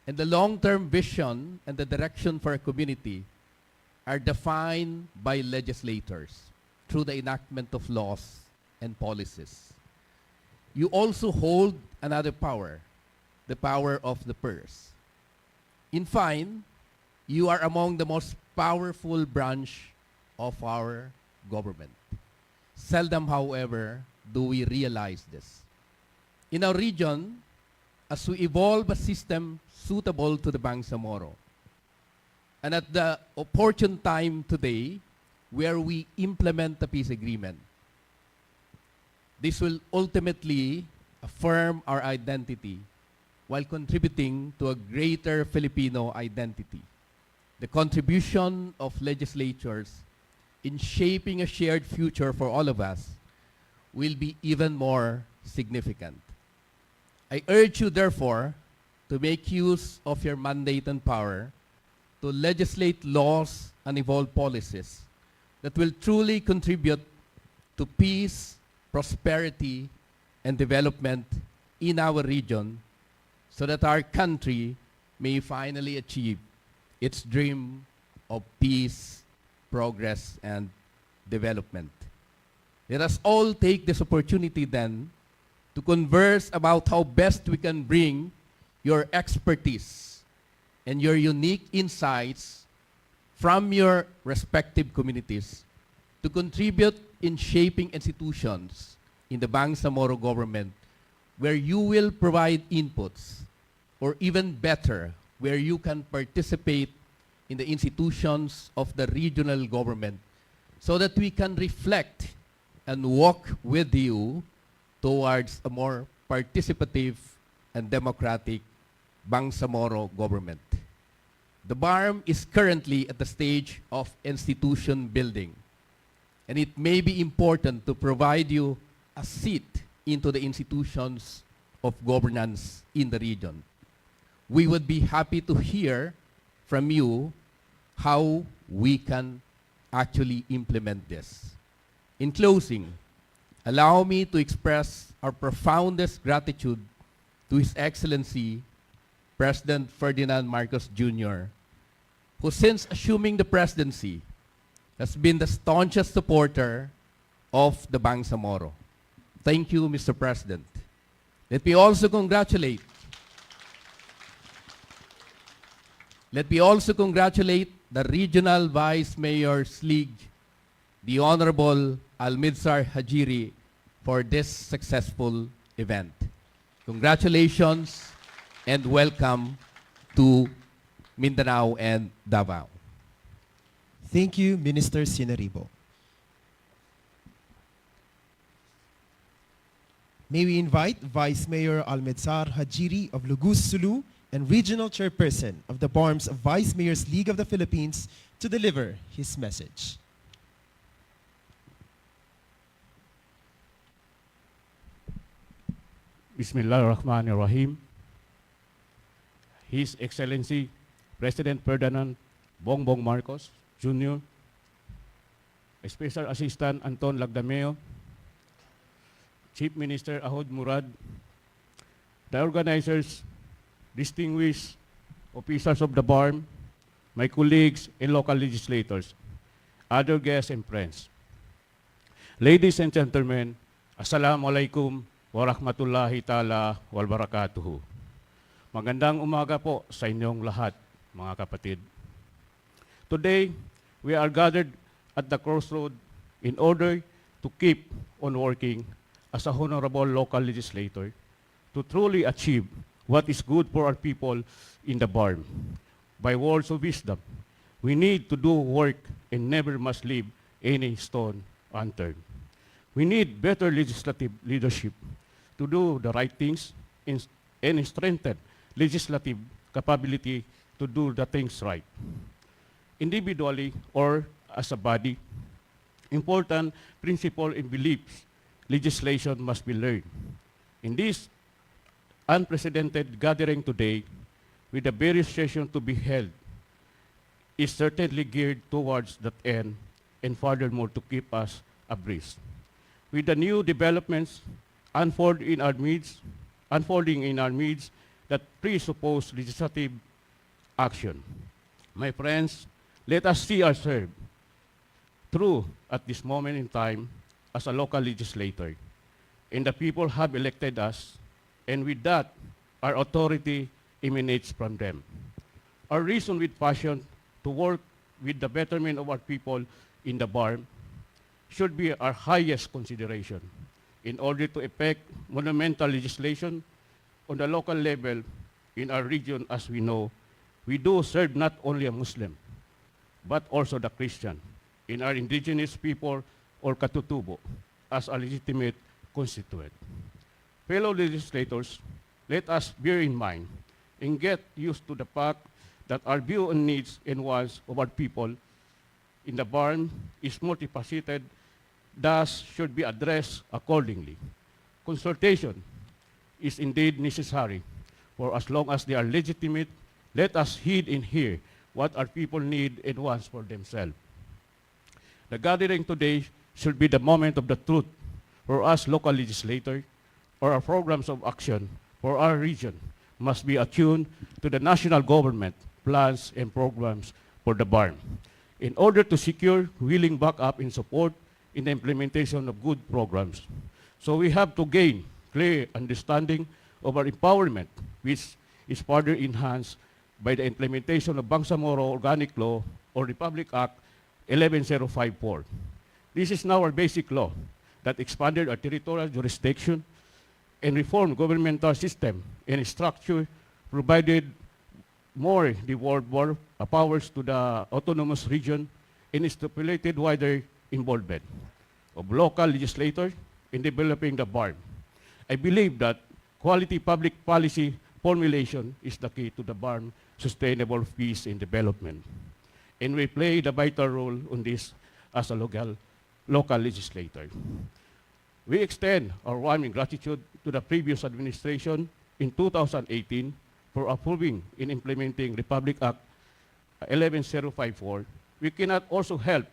and the long-term vision and the direction for a community are defined by legislators through the enactment of laws and policies. You also hold another power, the power of the purse. In fine, you are among the most powerful branch of our government. Seldom, however, do we realize this. In our region, as we evolve a system suitable to the Bangsamoro, and at the opportune time today, where we implement the peace agreement, this will ultimately affirm our identity while contributing to a greater Filipino identity. The contribution of legislatures in shaping a shared future for all of us will be even more significant. I urge you, therefore, to make use of your mandate and power to legislate laws and evolve policies that will truly contribute to peace, prosperity, and development in our region, so that our country may finally achieve its dream of peace, progress, and development. Let us all take this opportunity then to converse about how best we can bring your expertise and your unique insights from your respective communities to contribute in shaping institutions in the Bangsamoro government, where you will provide inputs, or even better, where you can participate in the institutions of the regional government, so that we can reflect and walk with you towards a more participative and democratic Bangsamoro government. The BARM is currently at the stage of institution building, and it may be important to provide you a seat into the institutions of governance in the region. We would be happy to hear from you how we can actually implement this. In closing, allow me to express our profoundest gratitude to His Excellency President Ferdinand Marcos Jr., who since assuming the presidency has been the staunchest supporter of the Bangsamoro. Thank you, Mr. President. Let me also congratulate the Regional Vice Mayors League, the Honorable Almidsar Hajiri, for this successful event. Congratulations and welcome to Mindanao and Davao. Thank you, Minister Sinaribo. May we invite Vice Mayor Almidsar Hajiri of Lugus Sulu and Regional Chairperson of the BARMS Vice Mayors League of the Philippines to deliver his message. Bismillahirrahmanirrahim. His Excellency President Ferdinand Bongbong Marcos Jr., Special Assistant Anton Lagdameo, Chief Minister Ahod Murad, the organizers, distinguished officers of the BARM, my colleagues and local legislators, other guests and friends. Ladies and gentlemen, Assalamualaikum warahmatullahi ta'ala walbarakatuhu. Magandang umaga po sa inyong lahat, mga kapatid. Today, we are gathered at the crossroad in order to keep on working as a honorable local legislator to truly achieve what is good for our people in the BARM. By words of wisdom, we need to do work and never must leave any stone unturned. We need better legislative leadership to do the right things and strengthen legislative capability to do the things right. Individually or as a body, important principles and beliefs legislation must be learned. In this unprecedented gathering today, with the various sessions to be held, is certainly geared towards that end and furthermore to keep us abreast. With the new developments unfolding in our midst that presuppose legislative action. My friends, let us see ourselves through at this moment in time as a local legislator. And the people have elected us, and with that, our authority emanates from them. Our reason with passion to work with the betterment of our people in the BARM should be our highest consideration in order to effect monumental legislation on the local level in our region. As we know, we do serve not only a Muslim, but also the Christian in our indigenous people or Katutubo as a legitimate constituent. Fellow legislators, let us bear in mind and get used to the fact that our view on needs and wants of our people in the BARM is multifaceted, thus should be addressed accordingly. Consultation is indeed necessary, for as long as they are legitimate, let us heed and hear what our people need and wants for themselves. The gathering today should be the moment of the truth for us local legislators, or our programs of action for our region must be attuned to the national government plans and programs for the BARM in order to secure willing backup and support in the implementation of good programs. So we have to gain clear understanding of our empowerment, which is further enhanced by the implementation of Bangsamoro Organic Law or Republic Act 11054. This is now our basic law that expanded our territorial jurisdiction and reformed governmental system and structure, provided more devolved powers to the autonomous region, and stipulated wider involvement of local legislators in developing the BARM. I believe that quality public policy formulation is the key to the BARM sustainable peace and development. And we play the vital role on this as a local legislator. We extend our warm gratitude to the previous administration in 2018 for approving and implementing Republic Act 11054. We cannot also help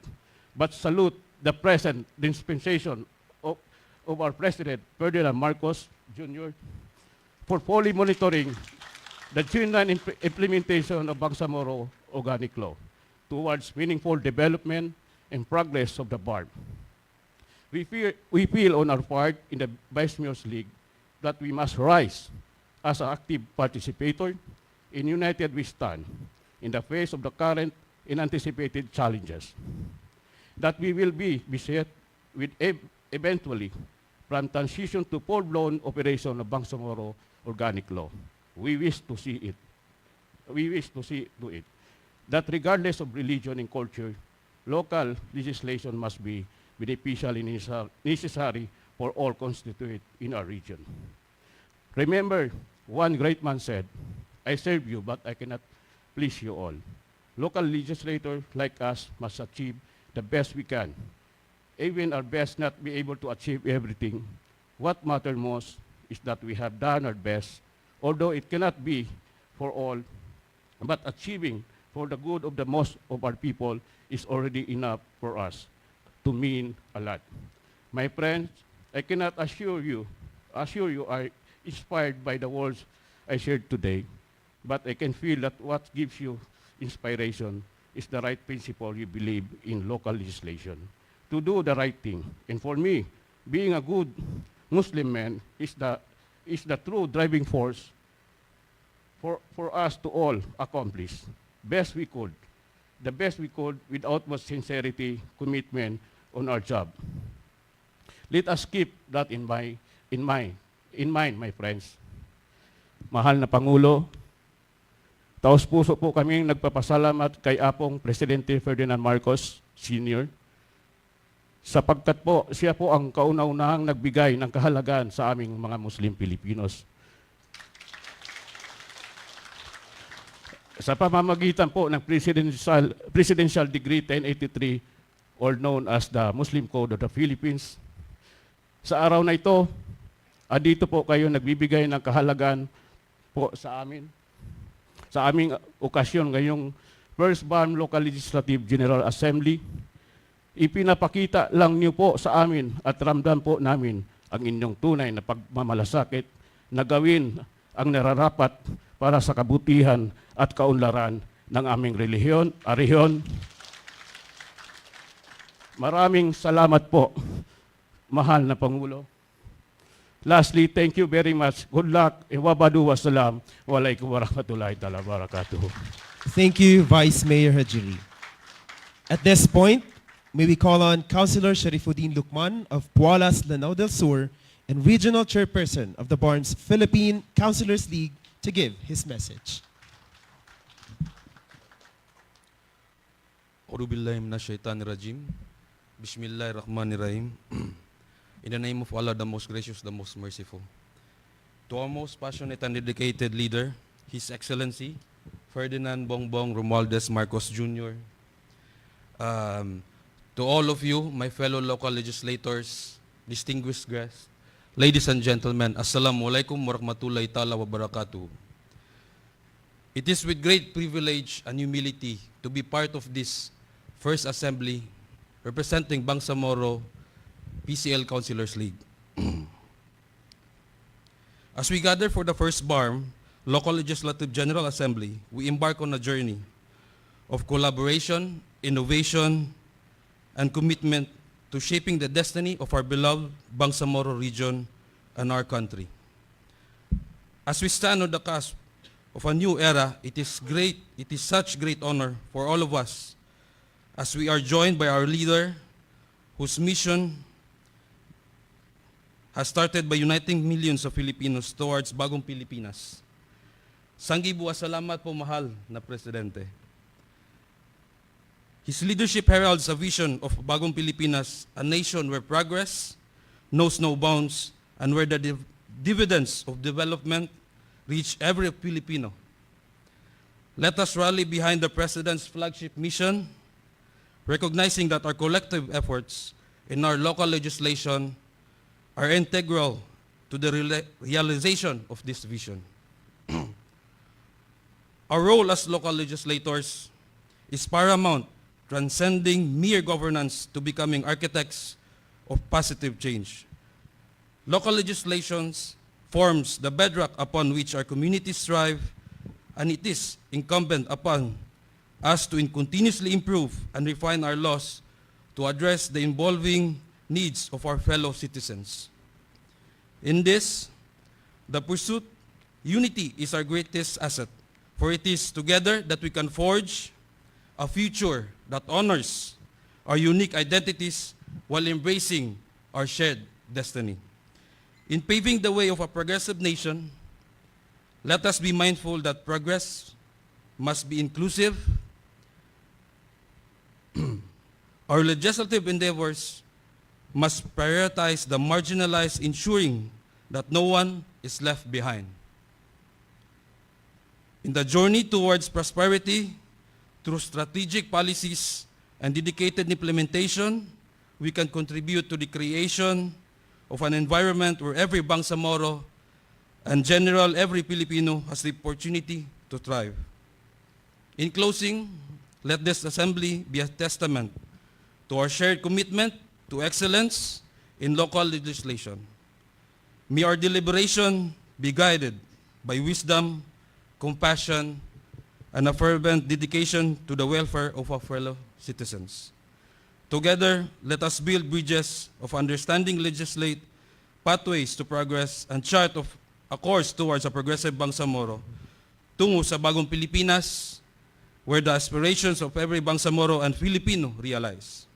but salute the present dispensation of our President Ferdinand Marcos Jr. for fully monitoring the genuine implementation of Bangsamoro Organic Law towards meaningful development and progress of the bar. We feel on our part in the Vice Mayor's League that we must rise as an active participator in united we stand in the face of the current and anticipated challenges. That we will be beset with eventually from transition to full-blown operation of Bangsamoro Organic Law. We wish to see it. We wish to see to it that regardless of religion and culture, local legislation must be beneficial and necessary for all constituent in our region. Remember, one great man said, I serve you, but I cannot please you all. Local legislators like us must achieve the best we can. Even our best not be able to achieve everything. What matters most is that we have done our best, although it cannot be for all, but achieving for the good of the most of our people is already enough for us to mean a lot. My friends, I cannot assure you are inspired by the words I shared today, but I can feel that what gives you inspiration is the right principle you believe in local legislation, to do the right thing. And for me, being a good Muslim man is the true driving force for us to all accomplish the best we could with utmost sincerity, commitment on our job. Let us keep that in mind, my friends. Mahal na Pangulo, taos puso po kaming nagpapasalamat kay Apong Presidente Ferdinand Marcos Sr. sapagkat po siya po ang kauna-unahang nagbigay ng kahalagaan sa aming mga Muslim Pilipinos. Sa pamamagitan po ng Presidential Decree 1083, or known as the Muslim Code of the Philippines, sa araw na ito, dito po kayo nagbibigay ng kahalagaan po sa amin. Sa aming okasyon ngayong First Barm Local Legislative General Assembly, ipinapakita lang niyo po sa amin at ramdam po namin ang inyong tunay na pagmamalasakit na gawin ang nararapat para sa kabutihan at kaunlaran ng aming rehiyon. Maraming salamat po, mahal na Pangulo. Lastly, thank you very much. Good luck. Wabadu wassalam. Walaikum warahmatullahi ta'ala barakatuh. Thank you, Vice Mayor Hajiri. At this point, may we call on Councilor Sharifuddin Lukman of Pualas, Lanao del Sur, and Regional Chairperson of the Barnes Philippine Councilors League to give his message. Auzubillahi minasyaitanirrajim. Bismillahirrahmanirrahim. In the name of Allah, the most gracious, the most merciful. To our most passionate and dedicated leader, His Excellency, Ferdinand Bongbong Romualdez Marcos Jr., to all of you, my fellow local legislators, distinguished guests, ladies and gentlemen, Assalamualaikum warahmatullahi ta'ala wabarakatuh. It is with great privilege and humility to be part of this first assembly representing Bangsamoro PCL Councilors League. As we gather for the first BARM, Local Legislative General Assembly, we embark on a journey of collaboration, innovation, and commitment to shaping the destiny of our beloved Bangsamoro region and our country. As we stand on the cusp of a new era, it is such great honor for all of us as we are joined by our leader whose mission has started by uniting millions of Filipinos towards Bagong Pilipinas. Sanggibu salamat po, mahal na Presidente. His leadership heralds a vision of Bagong Pilipinas, a nation where progress knows no bounds and where the dividends of development reach every Filipino. Let us rally behind the President's flagship mission, recognizing that our collective efforts in our local legislation are integral to the realization of this vision. Our role as local legislators is paramount, transcending mere governance to becoming architects of positive change. Local legislations forms the bedrock upon which our communities thrive, and it is incumbent upon us to continuously improve and refine our laws to address the evolving needs of our fellow citizens. In this, the pursuit unity is our greatest asset, for it is together that we can forge a future that honors our unique identities while embracing our shared destiny. In paving the way of a progressive nation, let us be mindful that progress must be inclusive. Our legislative endeavors must prioritize the marginalized, ensuring that no one is left behind. In the journey towards prosperity, through strategic policies and dedicated implementation, we can contribute to the creation of an environment where every Bangsamoro and general every Filipino has the opportunity to thrive. In closing, let this assembly be a testament to our shared commitment to excellence in local legislation. May our deliberation be guided by wisdom, compassion, and a fervent dedication to the welfare of our fellow citizens. Together, let us build bridges of understanding, legislate pathways to progress, and chart of a course towards a progressive Bangsamoro tungo sa bagong Pilipinas, where the aspirations of every Bangsamoro and Filipino realize.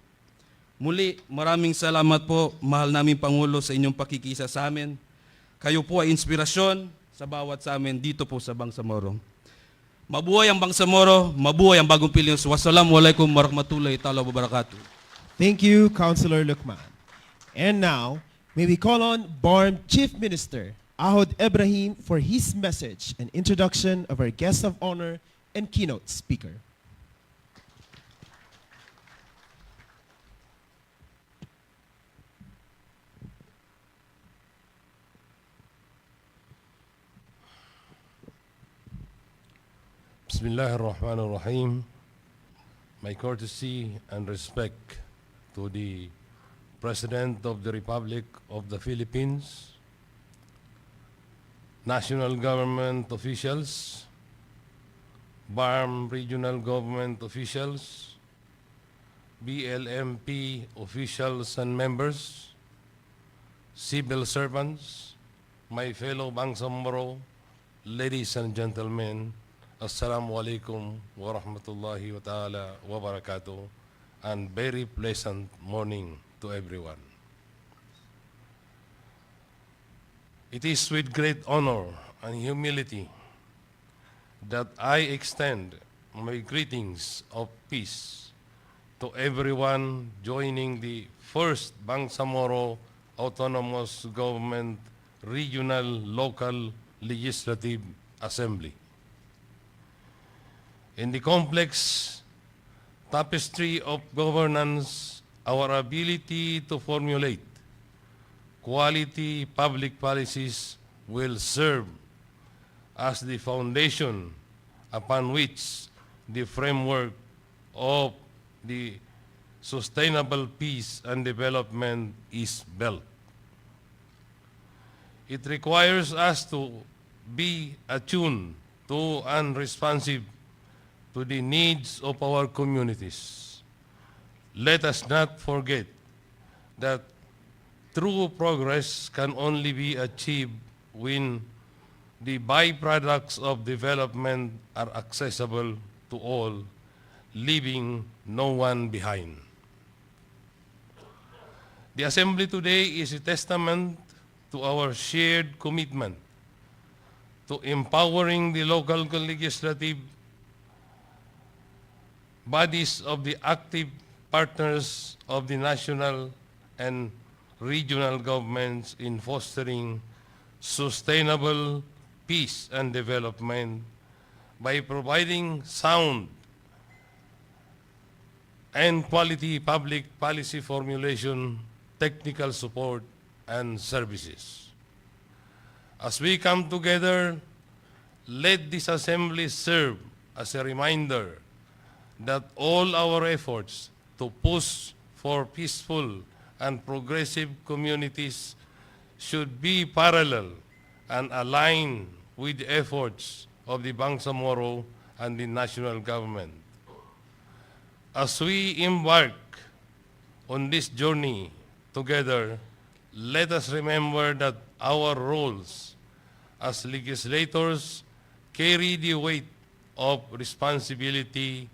Muli, maraming salamat po, mahal naming Pangulo, sa inyong pakikisa sa amin. Kayo po ay inspirasyon sa bawat sa amin dito po sa Bangsamoro. Mabuhay ang Bangsamoro, mabuhay ang bagong Pilipinas. Wassalamualaikum warahmatullahi ta'ala wabarakatuh. Thank you, Councilor Lukman. And now, may we call on BARM Chief Minister Ahod Ibrahim for his message and introduction of our guest of honor and keynote speaker. Bismillah ar-Rahman ar-Rahim. My courtesy and respect to the President of the Republic of the Philippines, national government officials, BARM regional government officials, BLMP officials and members, civil servants, my fellow Bangsamoro, ladies and gentlemen, Assalamu alaikum wa rahmatullahi wa ta'ala wa barakatuh, and very pleasant morning to everyone. It is with great honor and humility that I extend my greetings of peace to everyone joining the first Bangsamoro Autonomous Government Regional Local Legislative Assembly. In the complex tapestry of governance, our ability to formulate quality public policies will serve as the foundation upon which the framework of the sustainable peace and development is built. It requires us to be attuned to and responsive to the needs of our communities. Let us not forget that true progress can only be achieved when the byproducts of development are accessible to all, leaving no one behind. The Assembly today is a testament to our shared commitment to empowering the local legislative bodies of the active partners of the national and regional governments in fostering sustainable peace and development by providing sound and quality public policy formulation, technical support, and services. As we come together, let this assembly serve as a reminder that all our efforts to push for peaceful and progressive communities should be parallel and aligned with the efforts of the Bangsamoro and the national government. As we embark on this journey together, let us remember that our roles as legislators carry the weight of responsibility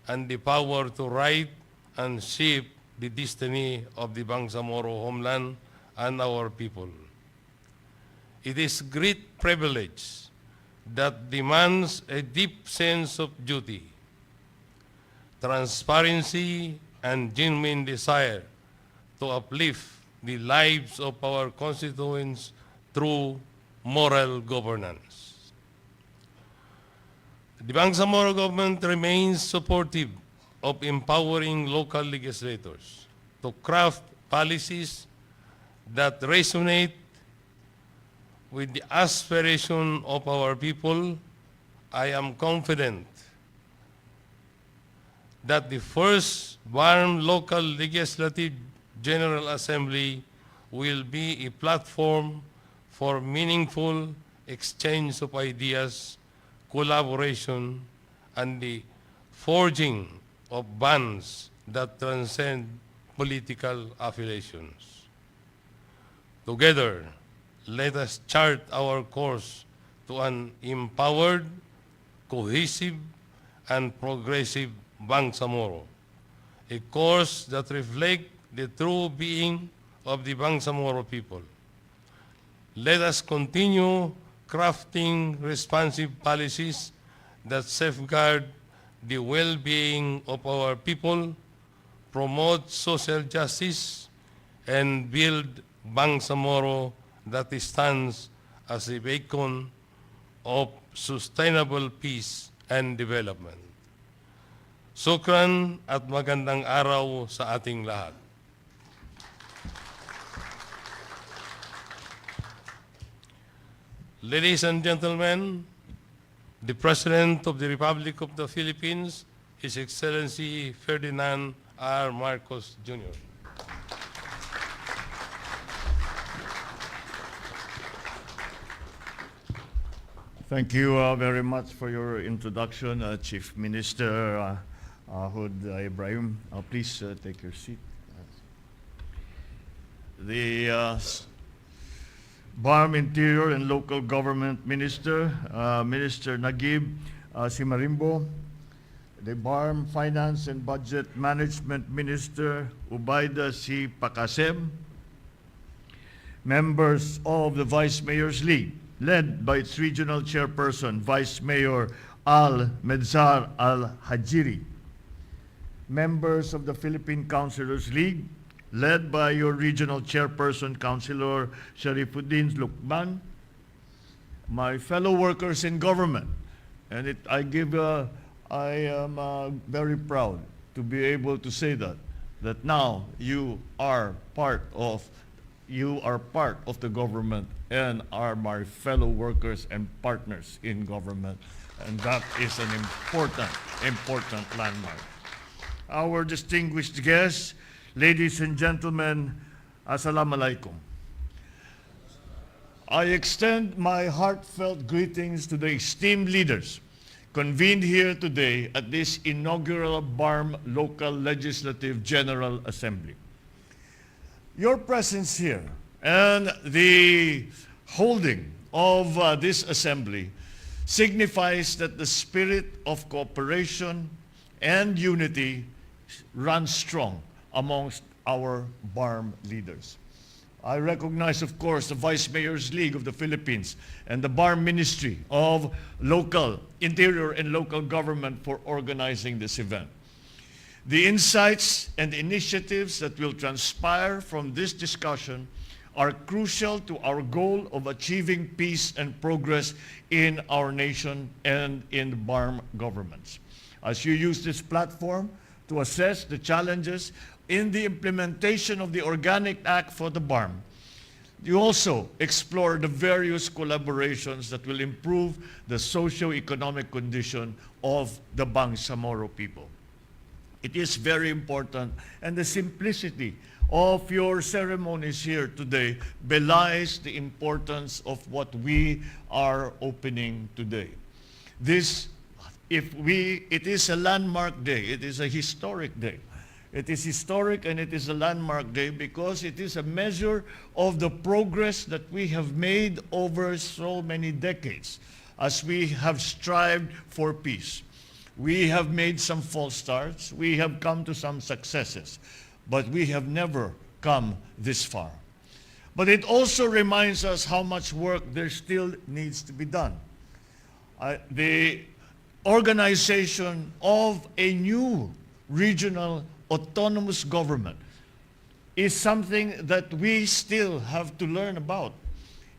and the power to write and shape the destiny of the Bangsamoro homeland and our people. It is great privilege that demands a deep sense of duty, transparency, and genuine desire to uplift the lives of our constituents through moral governance. The Bangsamoro government remains supportive of empowering local legislators to craft policies that resonate with the aspiration of our people. I am confident that the first BARM Local Legislative General Assembly will be a platform for meaningful exchange of ideas, collaboration, and the forging of bonds that transcend political affiliations. Together, let us chart our course to an empowered, cohesive, and progressive Bangsamoro, a course that reflects the true being of the Bangsamoro people. Let us continue crafting responsive policies that safeguard the well-being of our people, promote social justice, and build Bangsamoro that stands as a beacon of sustainable peace and development. Sukran at magandang araw sa ating lahat. Ladies and gentlemen, the President of the Republic of the Philippines, His Excellency Ferdinand R. Marcos Jr. Thank you very much for your introduction, Chief Minister Hud Ibrahim. Please take your seat. The BARM Interior and Local Government Minister, Minister Nagib Simarimbo, the BARM Finance and Budget Management Minister, Ubaida C. Pakasem, members of the Vice Mayor's League, led by its regional chairperson, Vice Mayor Al Medzar Al Hajiri, members of the Philippine Councilors League, led by your regional chairperson, Councilor Sharifuddin Lukban, my fellow workers in government, and I am very proud to be able to say that now you are part of the government and are my fellow workers and partners in government, and that is an important landmark. Our distinguished guests, ladies and gentlemen, Assalamu alaikum. I extend my heartfelt greetings to the esteemed leaders convened here today at this inaugural BARM Local Legislative General Assembly. Your presence here and the holding of this assembly signifies that the spirit of cooperation and unity runs strong amongst our BARM leaders. I recognize, of course, the Vice Mayor's League of the Philippines and the BARM Ministry of Interior and Local Government for organizing this event. The insights and initiatives that will transpire from this discussion are crucial to our goal of achieving peace and progress in our nation and in the BARM governments. As you use this platform to assess the challenges in the implementation of the Organic Act for the BARM, you also explore the various collaborations that will improve the socio-economic condition of the Bangsamoro people. It is very important, and the simplicity of your ceremonies here today belies the importance of what we are opening today. It is a landmark day, it is a historic day, It is historic and it is a landmark day because it is a measure of the progress that we have made over so many decades as we have strived for peace. We have made some false starts, we have come to some successes, but we have never come this far. But it also reminds us how much work there still needs to be done. The organization of a new regional autonomous government is something that we still have to learn about.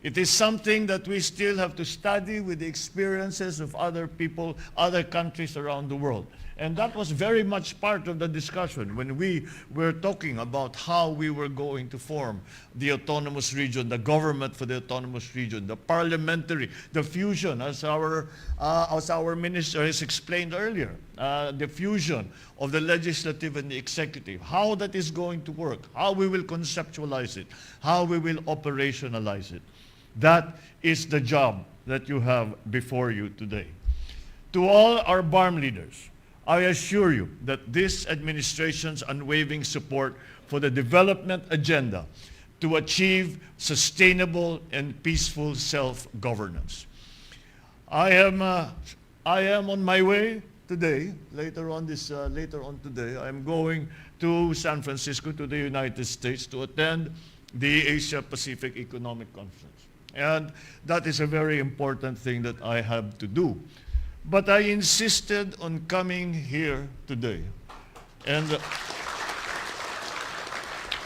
It is something that we still have to study with the experiences of other people, other countries around the world. And that was very much part of the discussion when we were talking about how we were going to form the autonomous region, the government for the autonomous region, the parliamentary, the fusion, as our minister has explained earlier, the fusion of the legislative and the executive, how that is going to work, how we will conceptualize it, how we will operationalize it. That is the job that you have before you today. To all our BARM leaders, I assure you that this administration's unwavering support for the development agenda to achieve sustainable and peaceful self-governance. I am on my way today. Later on today, I am going to San Francisco, to the United States, to attend the Asia Pacific Economic Conference. And that is a very important thing that I have to do. But I insisted on coming here today and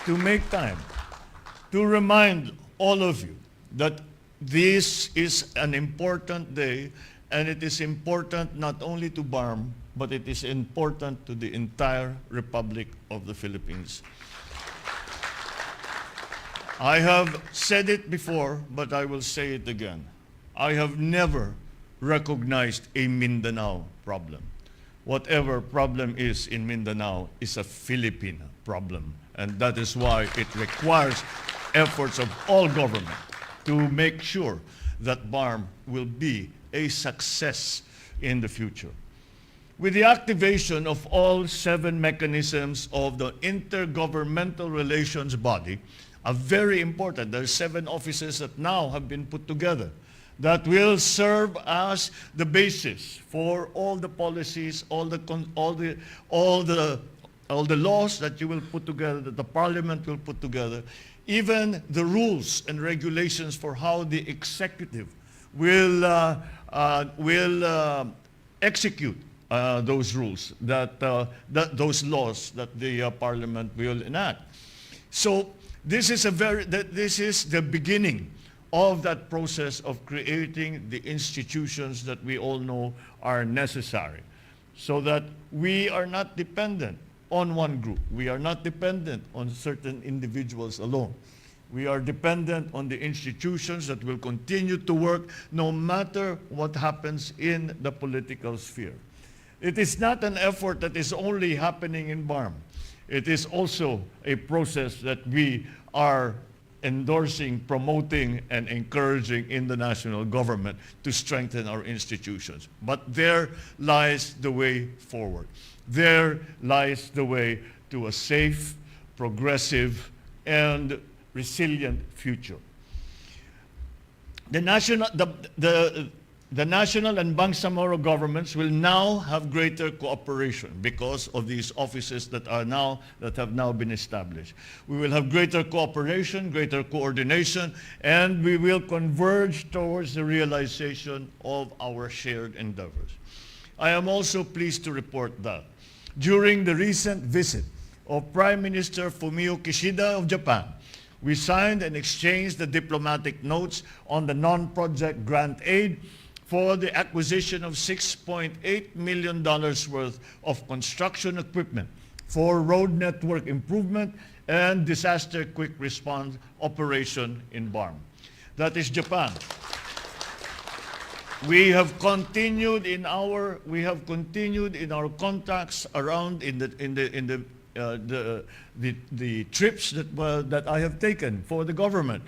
to make time to remind all of you that this is an important day, and it is important not only to BARM, but it is important to the entire Republic of the Philippines. I have said it before, but I will say it again. I have never recognized a Mindanao problem. Whatever problem is in Mindanao is a Philippine problem, and that is why it requires efforts of all government to make sure that BARM will be a success in the future. With the activation of all 7 mechanisms of the Intergovernmental Relations Body, a very important, there are 7 offices that now have been put together that will serve as the basis for all the policies, all the laws that you will put together, that the Parliament will put together, even the rules and regulations for how the executive will execute those rules, those laws that the Parliament will enact. So this is the beginning of that process of creating the institutions that we all know are necessary, so that we are not dependent on one group. We are not dependent on certain individuals alone. We are dependent on the institutions that will continue to work no matter what happens in the political sphere. It is not an effort that is only happening in BARM. It is also a process that we are endorsing, promoting, and encouraging in the national government to strengthen our institutions. But there lies the way forward. There lies the way to a safe, progressive, and resilient future. The national and Bangsamoro governments will now have greater cooperation because of these offices that have now been established. We will have greater cooperation, greater coordination, and we will converge towards the realization of our shared endeavors. I am also pleased to report that during the recent visit of Prime Minister Fumio Kishida of Japan, we signed and exchanged the diplomatic notes on the non-project grant aid for the acquisition of $6.8 million worth of construction equipment for road network improvement and disaster quick response operation in BARM. That is Japan. We have continued in our contacts around in the trips that I have taken for the government.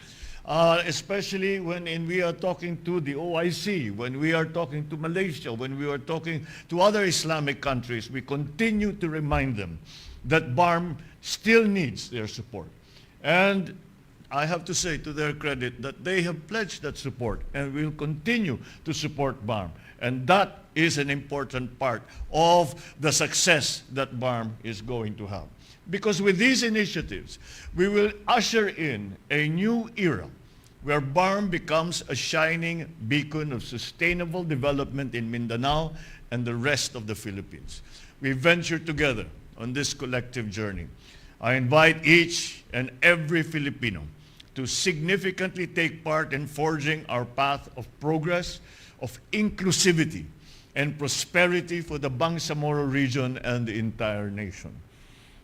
Especially when we are talking to the OIC, when we are talking to Malaysia, when we are talking to other Islamic countries, we continue to remind them that BARM still needs their support. And I have to say to their credit that they have pledged that support and will continue to support BARM. And that is an important part of the success that BARM is going to have. Because with these initiatives, we will usher in a new era where BARM becomes a shining beacon of sustainable development in Mindanao and the rest of the Philippines. We venture together on this collective journey. I invite each and every Filipino to significantly take part in forging our path of progress, of inclusivity, and prosperity for the Bangsamoro region and the entire nation.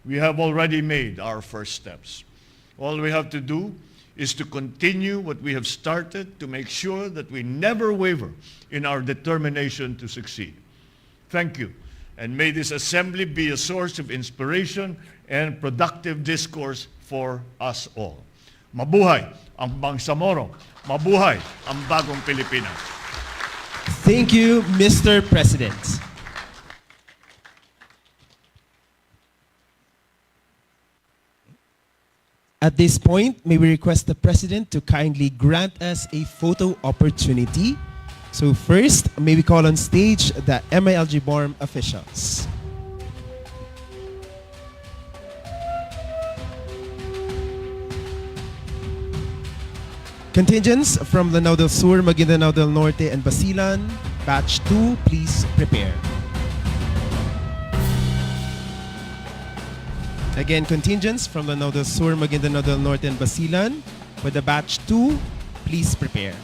We have already made our first steps. All we have to do is to continue what we have started to make sure that we never waver in our determination to succeed. Thank you, and may this assembly be a source of inspiration and productive discourse for us all. Mabuhay ang Bangsamoro! Mabuhay ang bagong Pilipinas! Thank you, Mr. President. At this point, may we request the President to kindly grant us a photo opportunity. So first, may we call on stage the MILG BARM officials. Contingents from Lanao del Sur, Maguindanao del Norte, and Basilan, Batch 2, please prepare. Again, contingents from Lanao del Sur, Maguindanao del Norte, and Basilan, for the Batch 2, please prepare.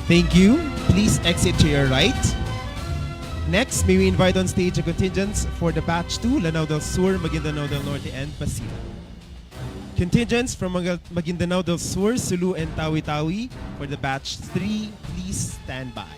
Thank you. Please exit to your right. Next, may we invite on stage the contingents for the Batch 2, Lanao del Sur, Maguindanao del Norte, and Basilan. Contingents from Maguindanao del Sur, Sulu, and Tawi-Tawi for the Batch 3, please stand by.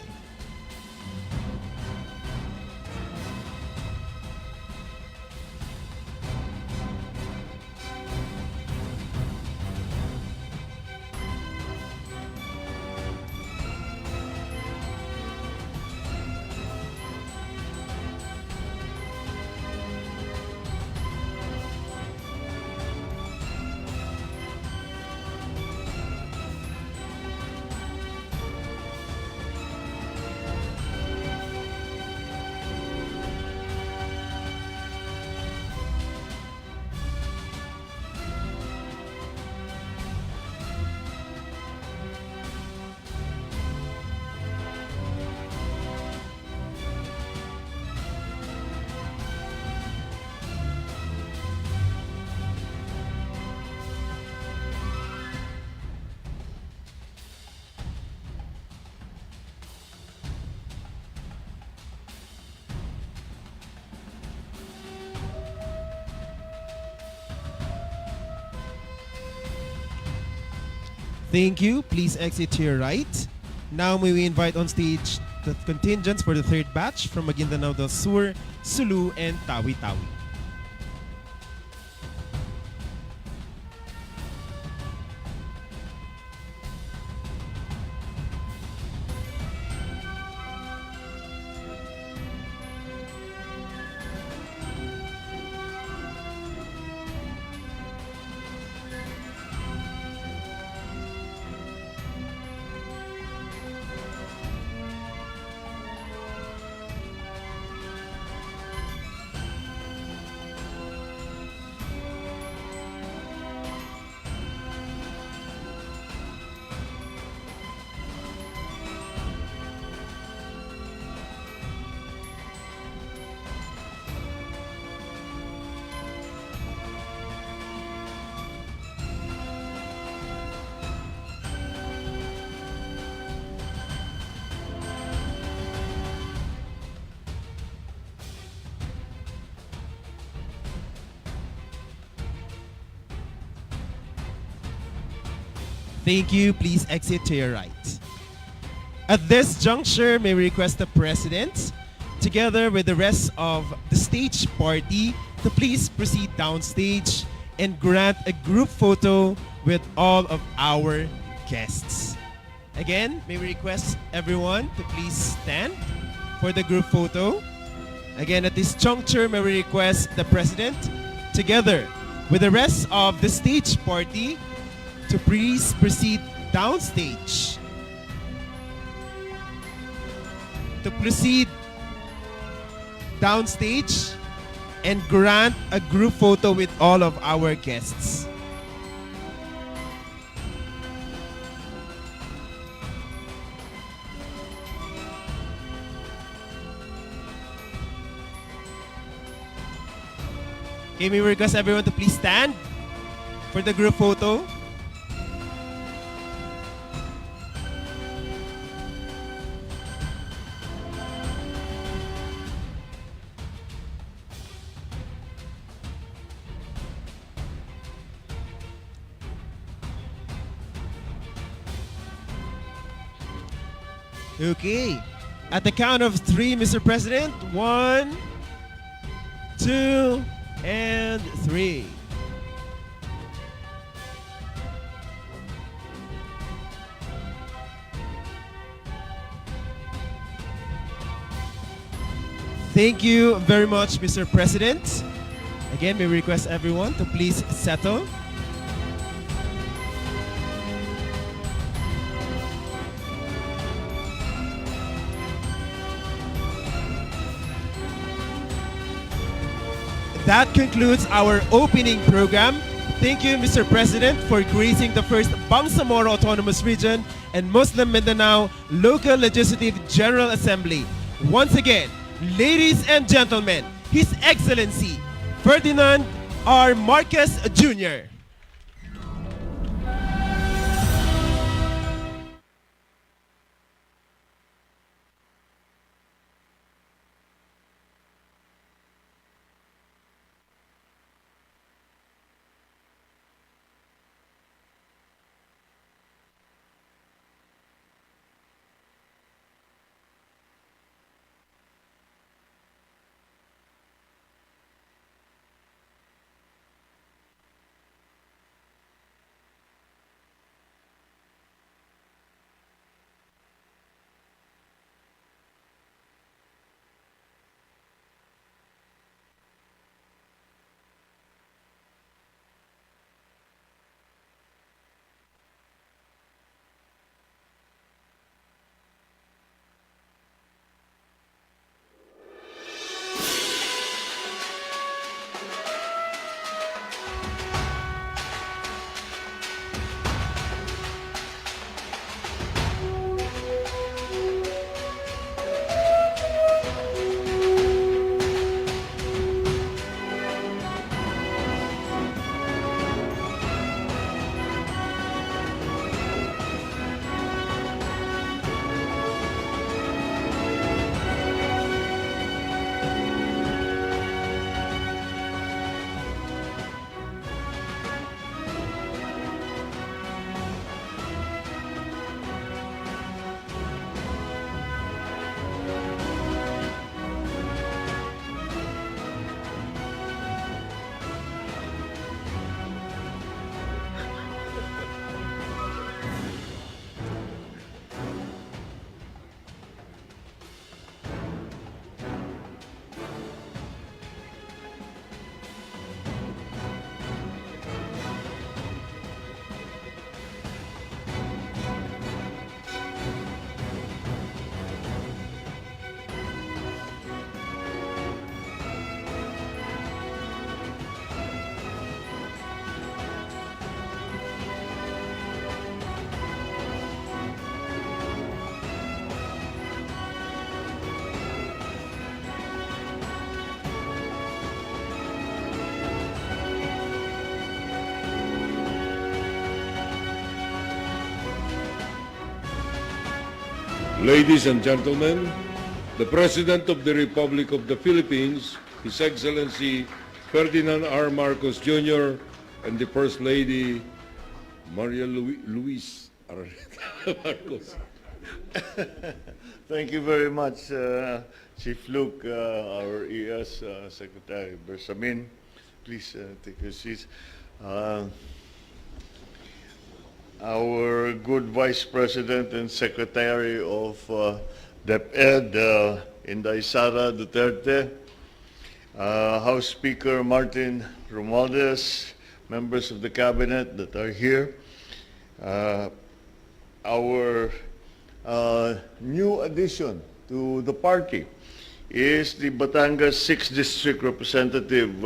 Thank you. Please exit to your right. Now may we invite on stage the contingents for the third batch from Maguindanao del Sur, Sulu, and Tawi-Tawi. Thank you. Please exit to your right. At this juncture, may we request the President, together with the rest of the stage party, to please proceed downstage and grant a group photo with all of our guests. Again, may we request everyone to please stand for the group photo. Again, at this juncture, may we request the President, together with the rest of the stage party, to please proceed downstage. To proceed downstage and grant a group photo with all of our guests. Okay, may we request everyone to please stand for the group photo. Okay. At the count of 3, Mr. President. 1, 2, and 3. Thank you very much, Mr. President. Again, may we request everyone to please settle. That concludes our opening program. Thank you, Mr. President, for gracing the first Bangsamoro Autonomous Region and Muslim Mindanao Local Legislative General Assembly. Once again, ladies and gentlemen, His Excellency Ferdinand R. Marquez Jr. Ladies and gentlemen, the President of the Republic of the Philippines, His Excellency Ferdinand R. Marcos Jr., and the First Lady, Maria Luis Araneta Marcos. Thank you very much, Chief Luke, our ES Secretary Bersamin. Please take your seats. Our good Vice President and Secretary of DepEd, Inday Sara Duterte, House Speaker Martin Romualdez, members of the Cabinet that are here, our new addition to the party is the Batangas 6th District Representative,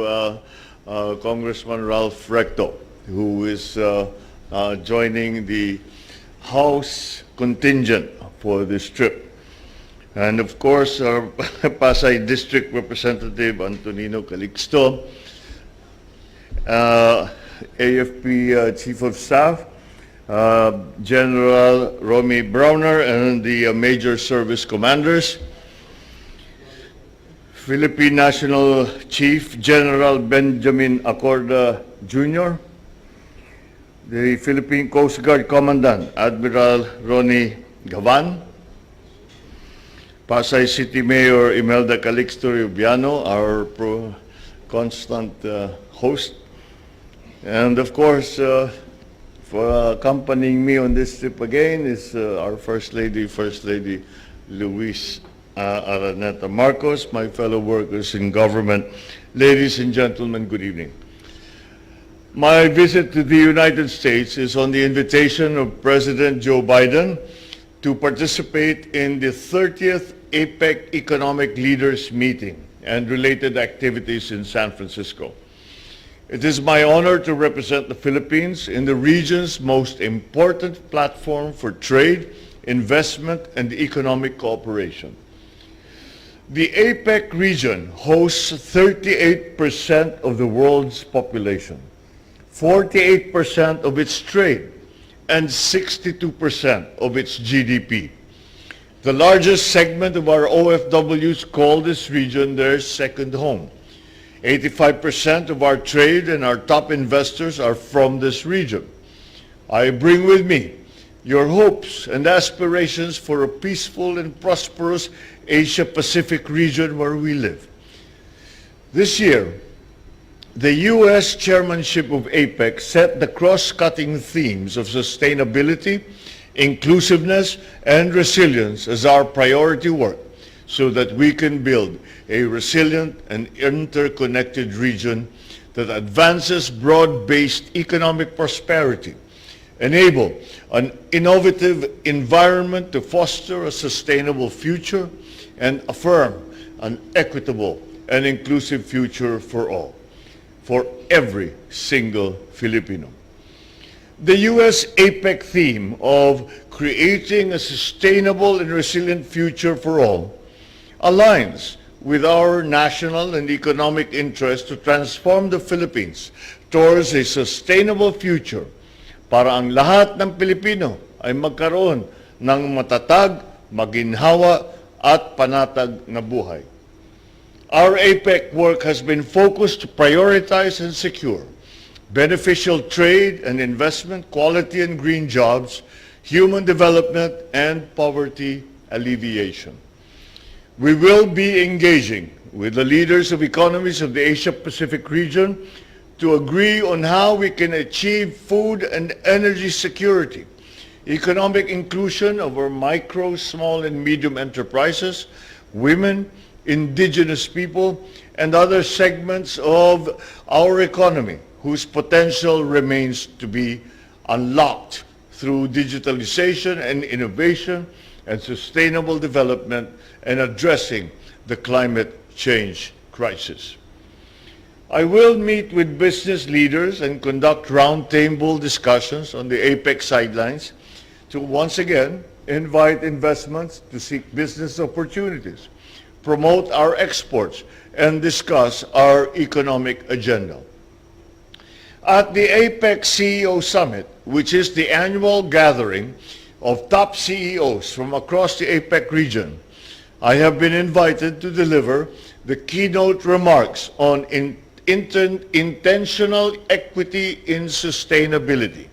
Congressman Ralph Recto, who is joining the House contingent for this trip. And of course, our Pasay District Representative, Antonino Calixto, AFP Chief of Staff, General Romy Browner, and the Major Service Commanders, Philippine National Chief General Benjamin Acorda Jr., the Philippine Coast Guard Commandant Admiral Ronnie Gavan, Pasay City Mayor Imelda Calixto Rubiano, our constant host, and of course, for accompanying me on this trip again is our First Lady Luis Araneta Marcos, my fellow workers in government. Ladies and gentlemen, good evening. My visit to the United States is on the invitation of President Joe Biden to participate in the 30th APEC Economic Leaders Meeting and related activities in San Francisco. It is my honor to represent the Philippines in the region's most important platform for trade, investment, and economic cooperation. The APEC region hosts 38% of the world's population, 48% of its trade, and 62% of its GDP. The largest segment of our OFWs call this region their second home. 85% of our trade and our top investors are from this region. I bring with me your hopes and aspirations for a peaceful and prosperous Asia-Pacific region where we live. This year, the U.S. chairmanship of APEC set the cross-cutting themes of sustainability, inclusiveness, and resilience as our priority work so that we can build a resilient and interconnected region that advances broad-based economic prosperity, enable an innovative environment to foster a sustainable future, and affirm an equitable and inclusive future for all, for every single Filipino. The U.S. APEC theme of creating a sustainable and resilient future for all aligns with our national and economic interest to transform the Philippines towards a sustainable future para ang lahat ng Pilipino ay magkaroon ng matatag, maginhawa, at panatag na buhay. Our APEC work has been focused to prioritize and secure beneficial trade and investment, quality and green jobs, human development, and poverty alleviation. We will be engaging with the leaders of economies of the Asia-Pacific region to agree on how we can achieve food and energy security, economic inclusion of our micro, small, and medium enterprises, women, indigenous people, and other segments of our economy whose potential remains to be unlocked through digitalization and innovation and sustainable development and addressing the climate change crisis. I will meet with business leaders and conduct roundtable discussions on the APEC sidelines to once again invite investments to seek business opportunities, promote our exports, and discuss our economic agenda. At the APEC CEO Summit, which is the annual gathering of top CEOs from across the APEC region, I have been invited to deliver the keynote remarks on intentional equity in sustainability,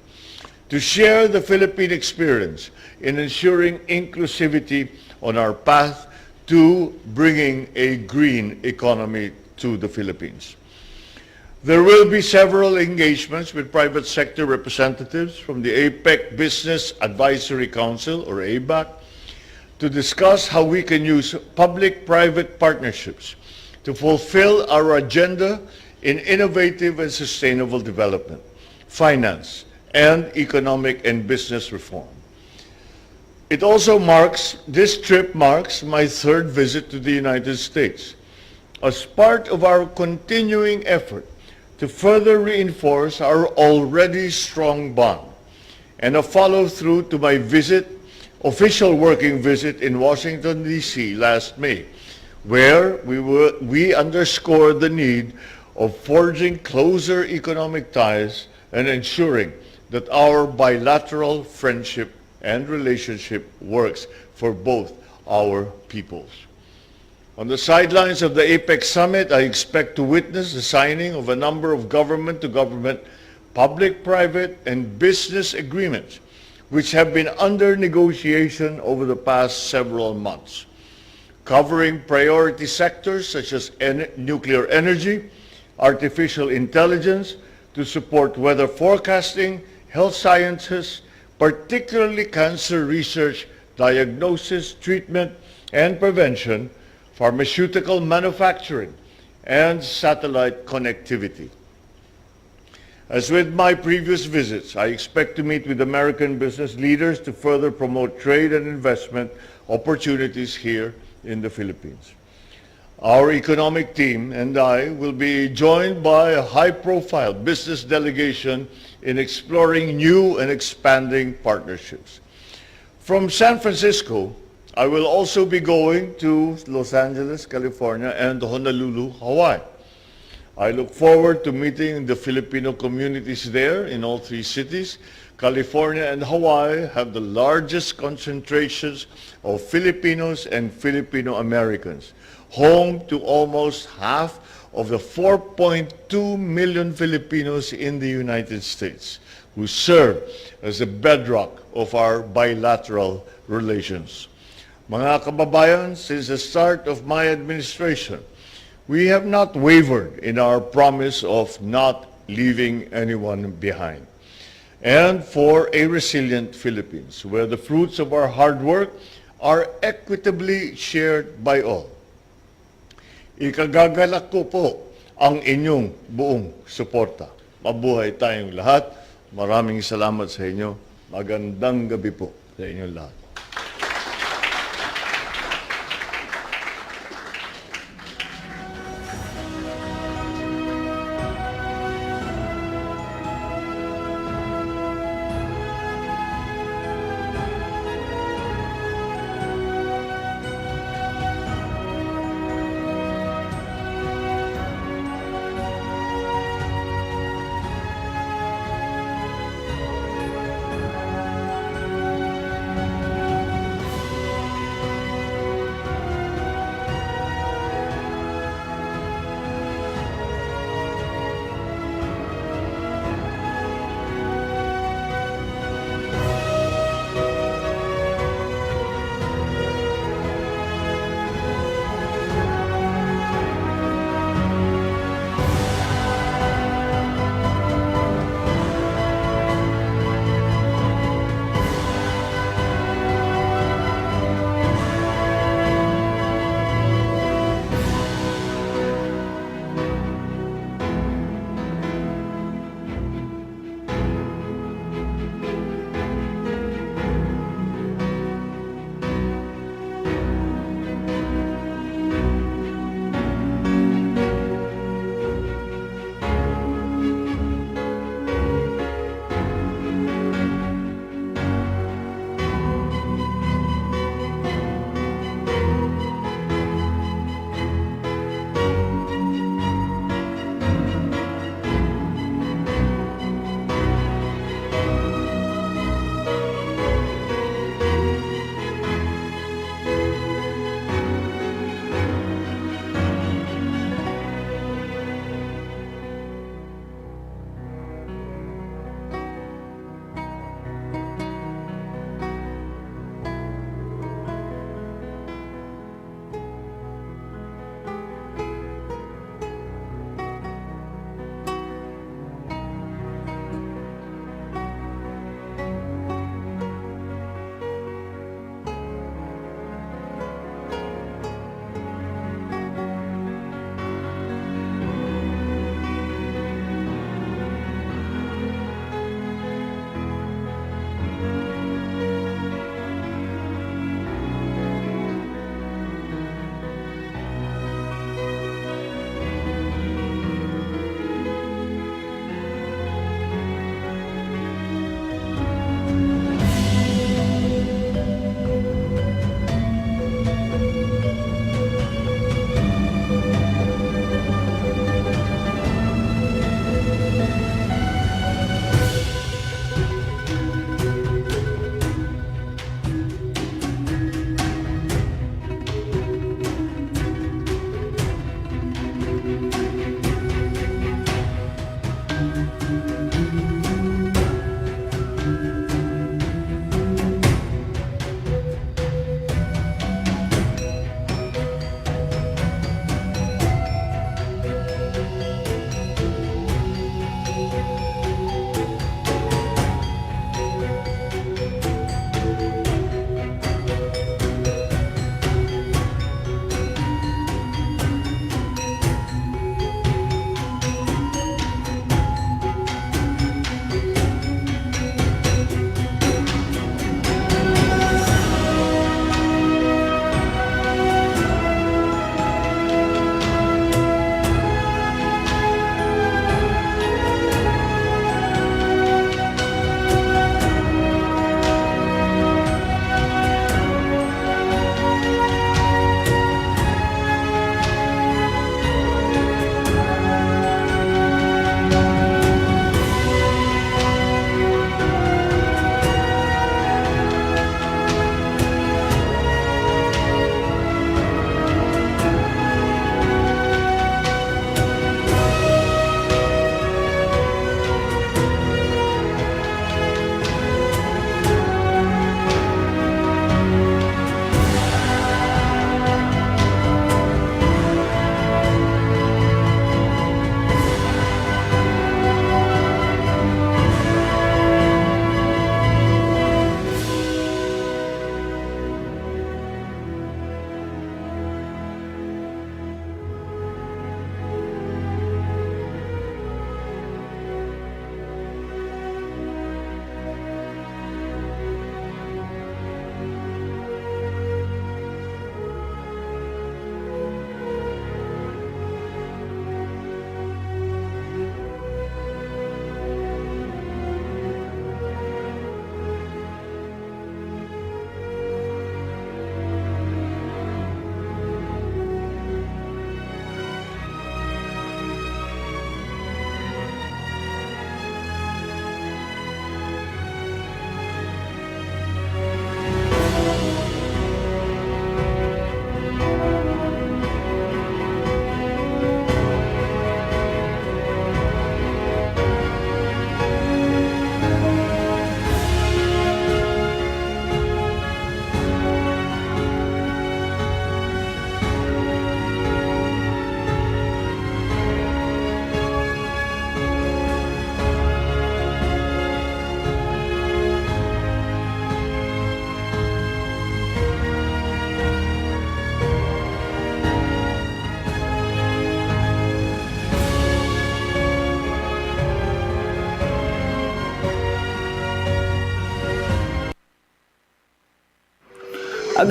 to share the Philippine experience in ensuring inclusivity on our path to bringing a green economy to the Philippines. There will be several engagements with private sector representatives from the APEC Business Advisory Council, or ABAC, to discuss how we can use public-private partnerships to fulfill our agenda in innovative and sustainable development, finance, and economic and business reform. This trip marks my third visit to the United States as part of our continuing effort to further reinforce our already strong bond, and a follow-through to my official working visit in Washington, D.C. last May, where we underscored the need of forging closer economic ties and ensuring that our bilateral friendship and relationship works for both our peoples. On the sidelines of the APEC summit, I expect to witness the signing of a number of government-to-government, public-private, and business agreements which have been under negotiation over the past several months, covering priority sectors such as nuclear energy, artificial intelligence to support weather forecasting, health sciences, particularly cancer research, diagnosis, treatment, and prevention, pharmaceutical manufacturing, and satellite connectivity. As with my previous visits, I expect to meet with American business leaders to further promote trade and investment opportunities here in the Philippines. Our economic team and I will be joined by a high-profile business delegation in exploring new and expanding partnerships. From San Francisco, I will also be going to Los Angeles, California, and Honolulu, Hawaii. I look forward to meeting the Filipino communities there in all three cities. California and Hawaii have the largest concentrations of Filipinos and Filipino Americans, home to almost half of the 4.2 million Filipinos in the United States, who serve as the bedrock of our bilateral relations. Mga kababayan, since the start of my administration, we have not wavered in our promise of not leaving anyone behind, and for a resilient Philippines, where the fruits of our hard work are equitably shared by all. Ikagagalak ko po ang inyong buong suporta. Mabuhay tayong lahat. Maraming salamat sa inyo. Magandang gabi po sa inyong lahat.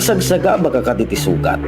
Nagsagsaga baka kaditi sugat.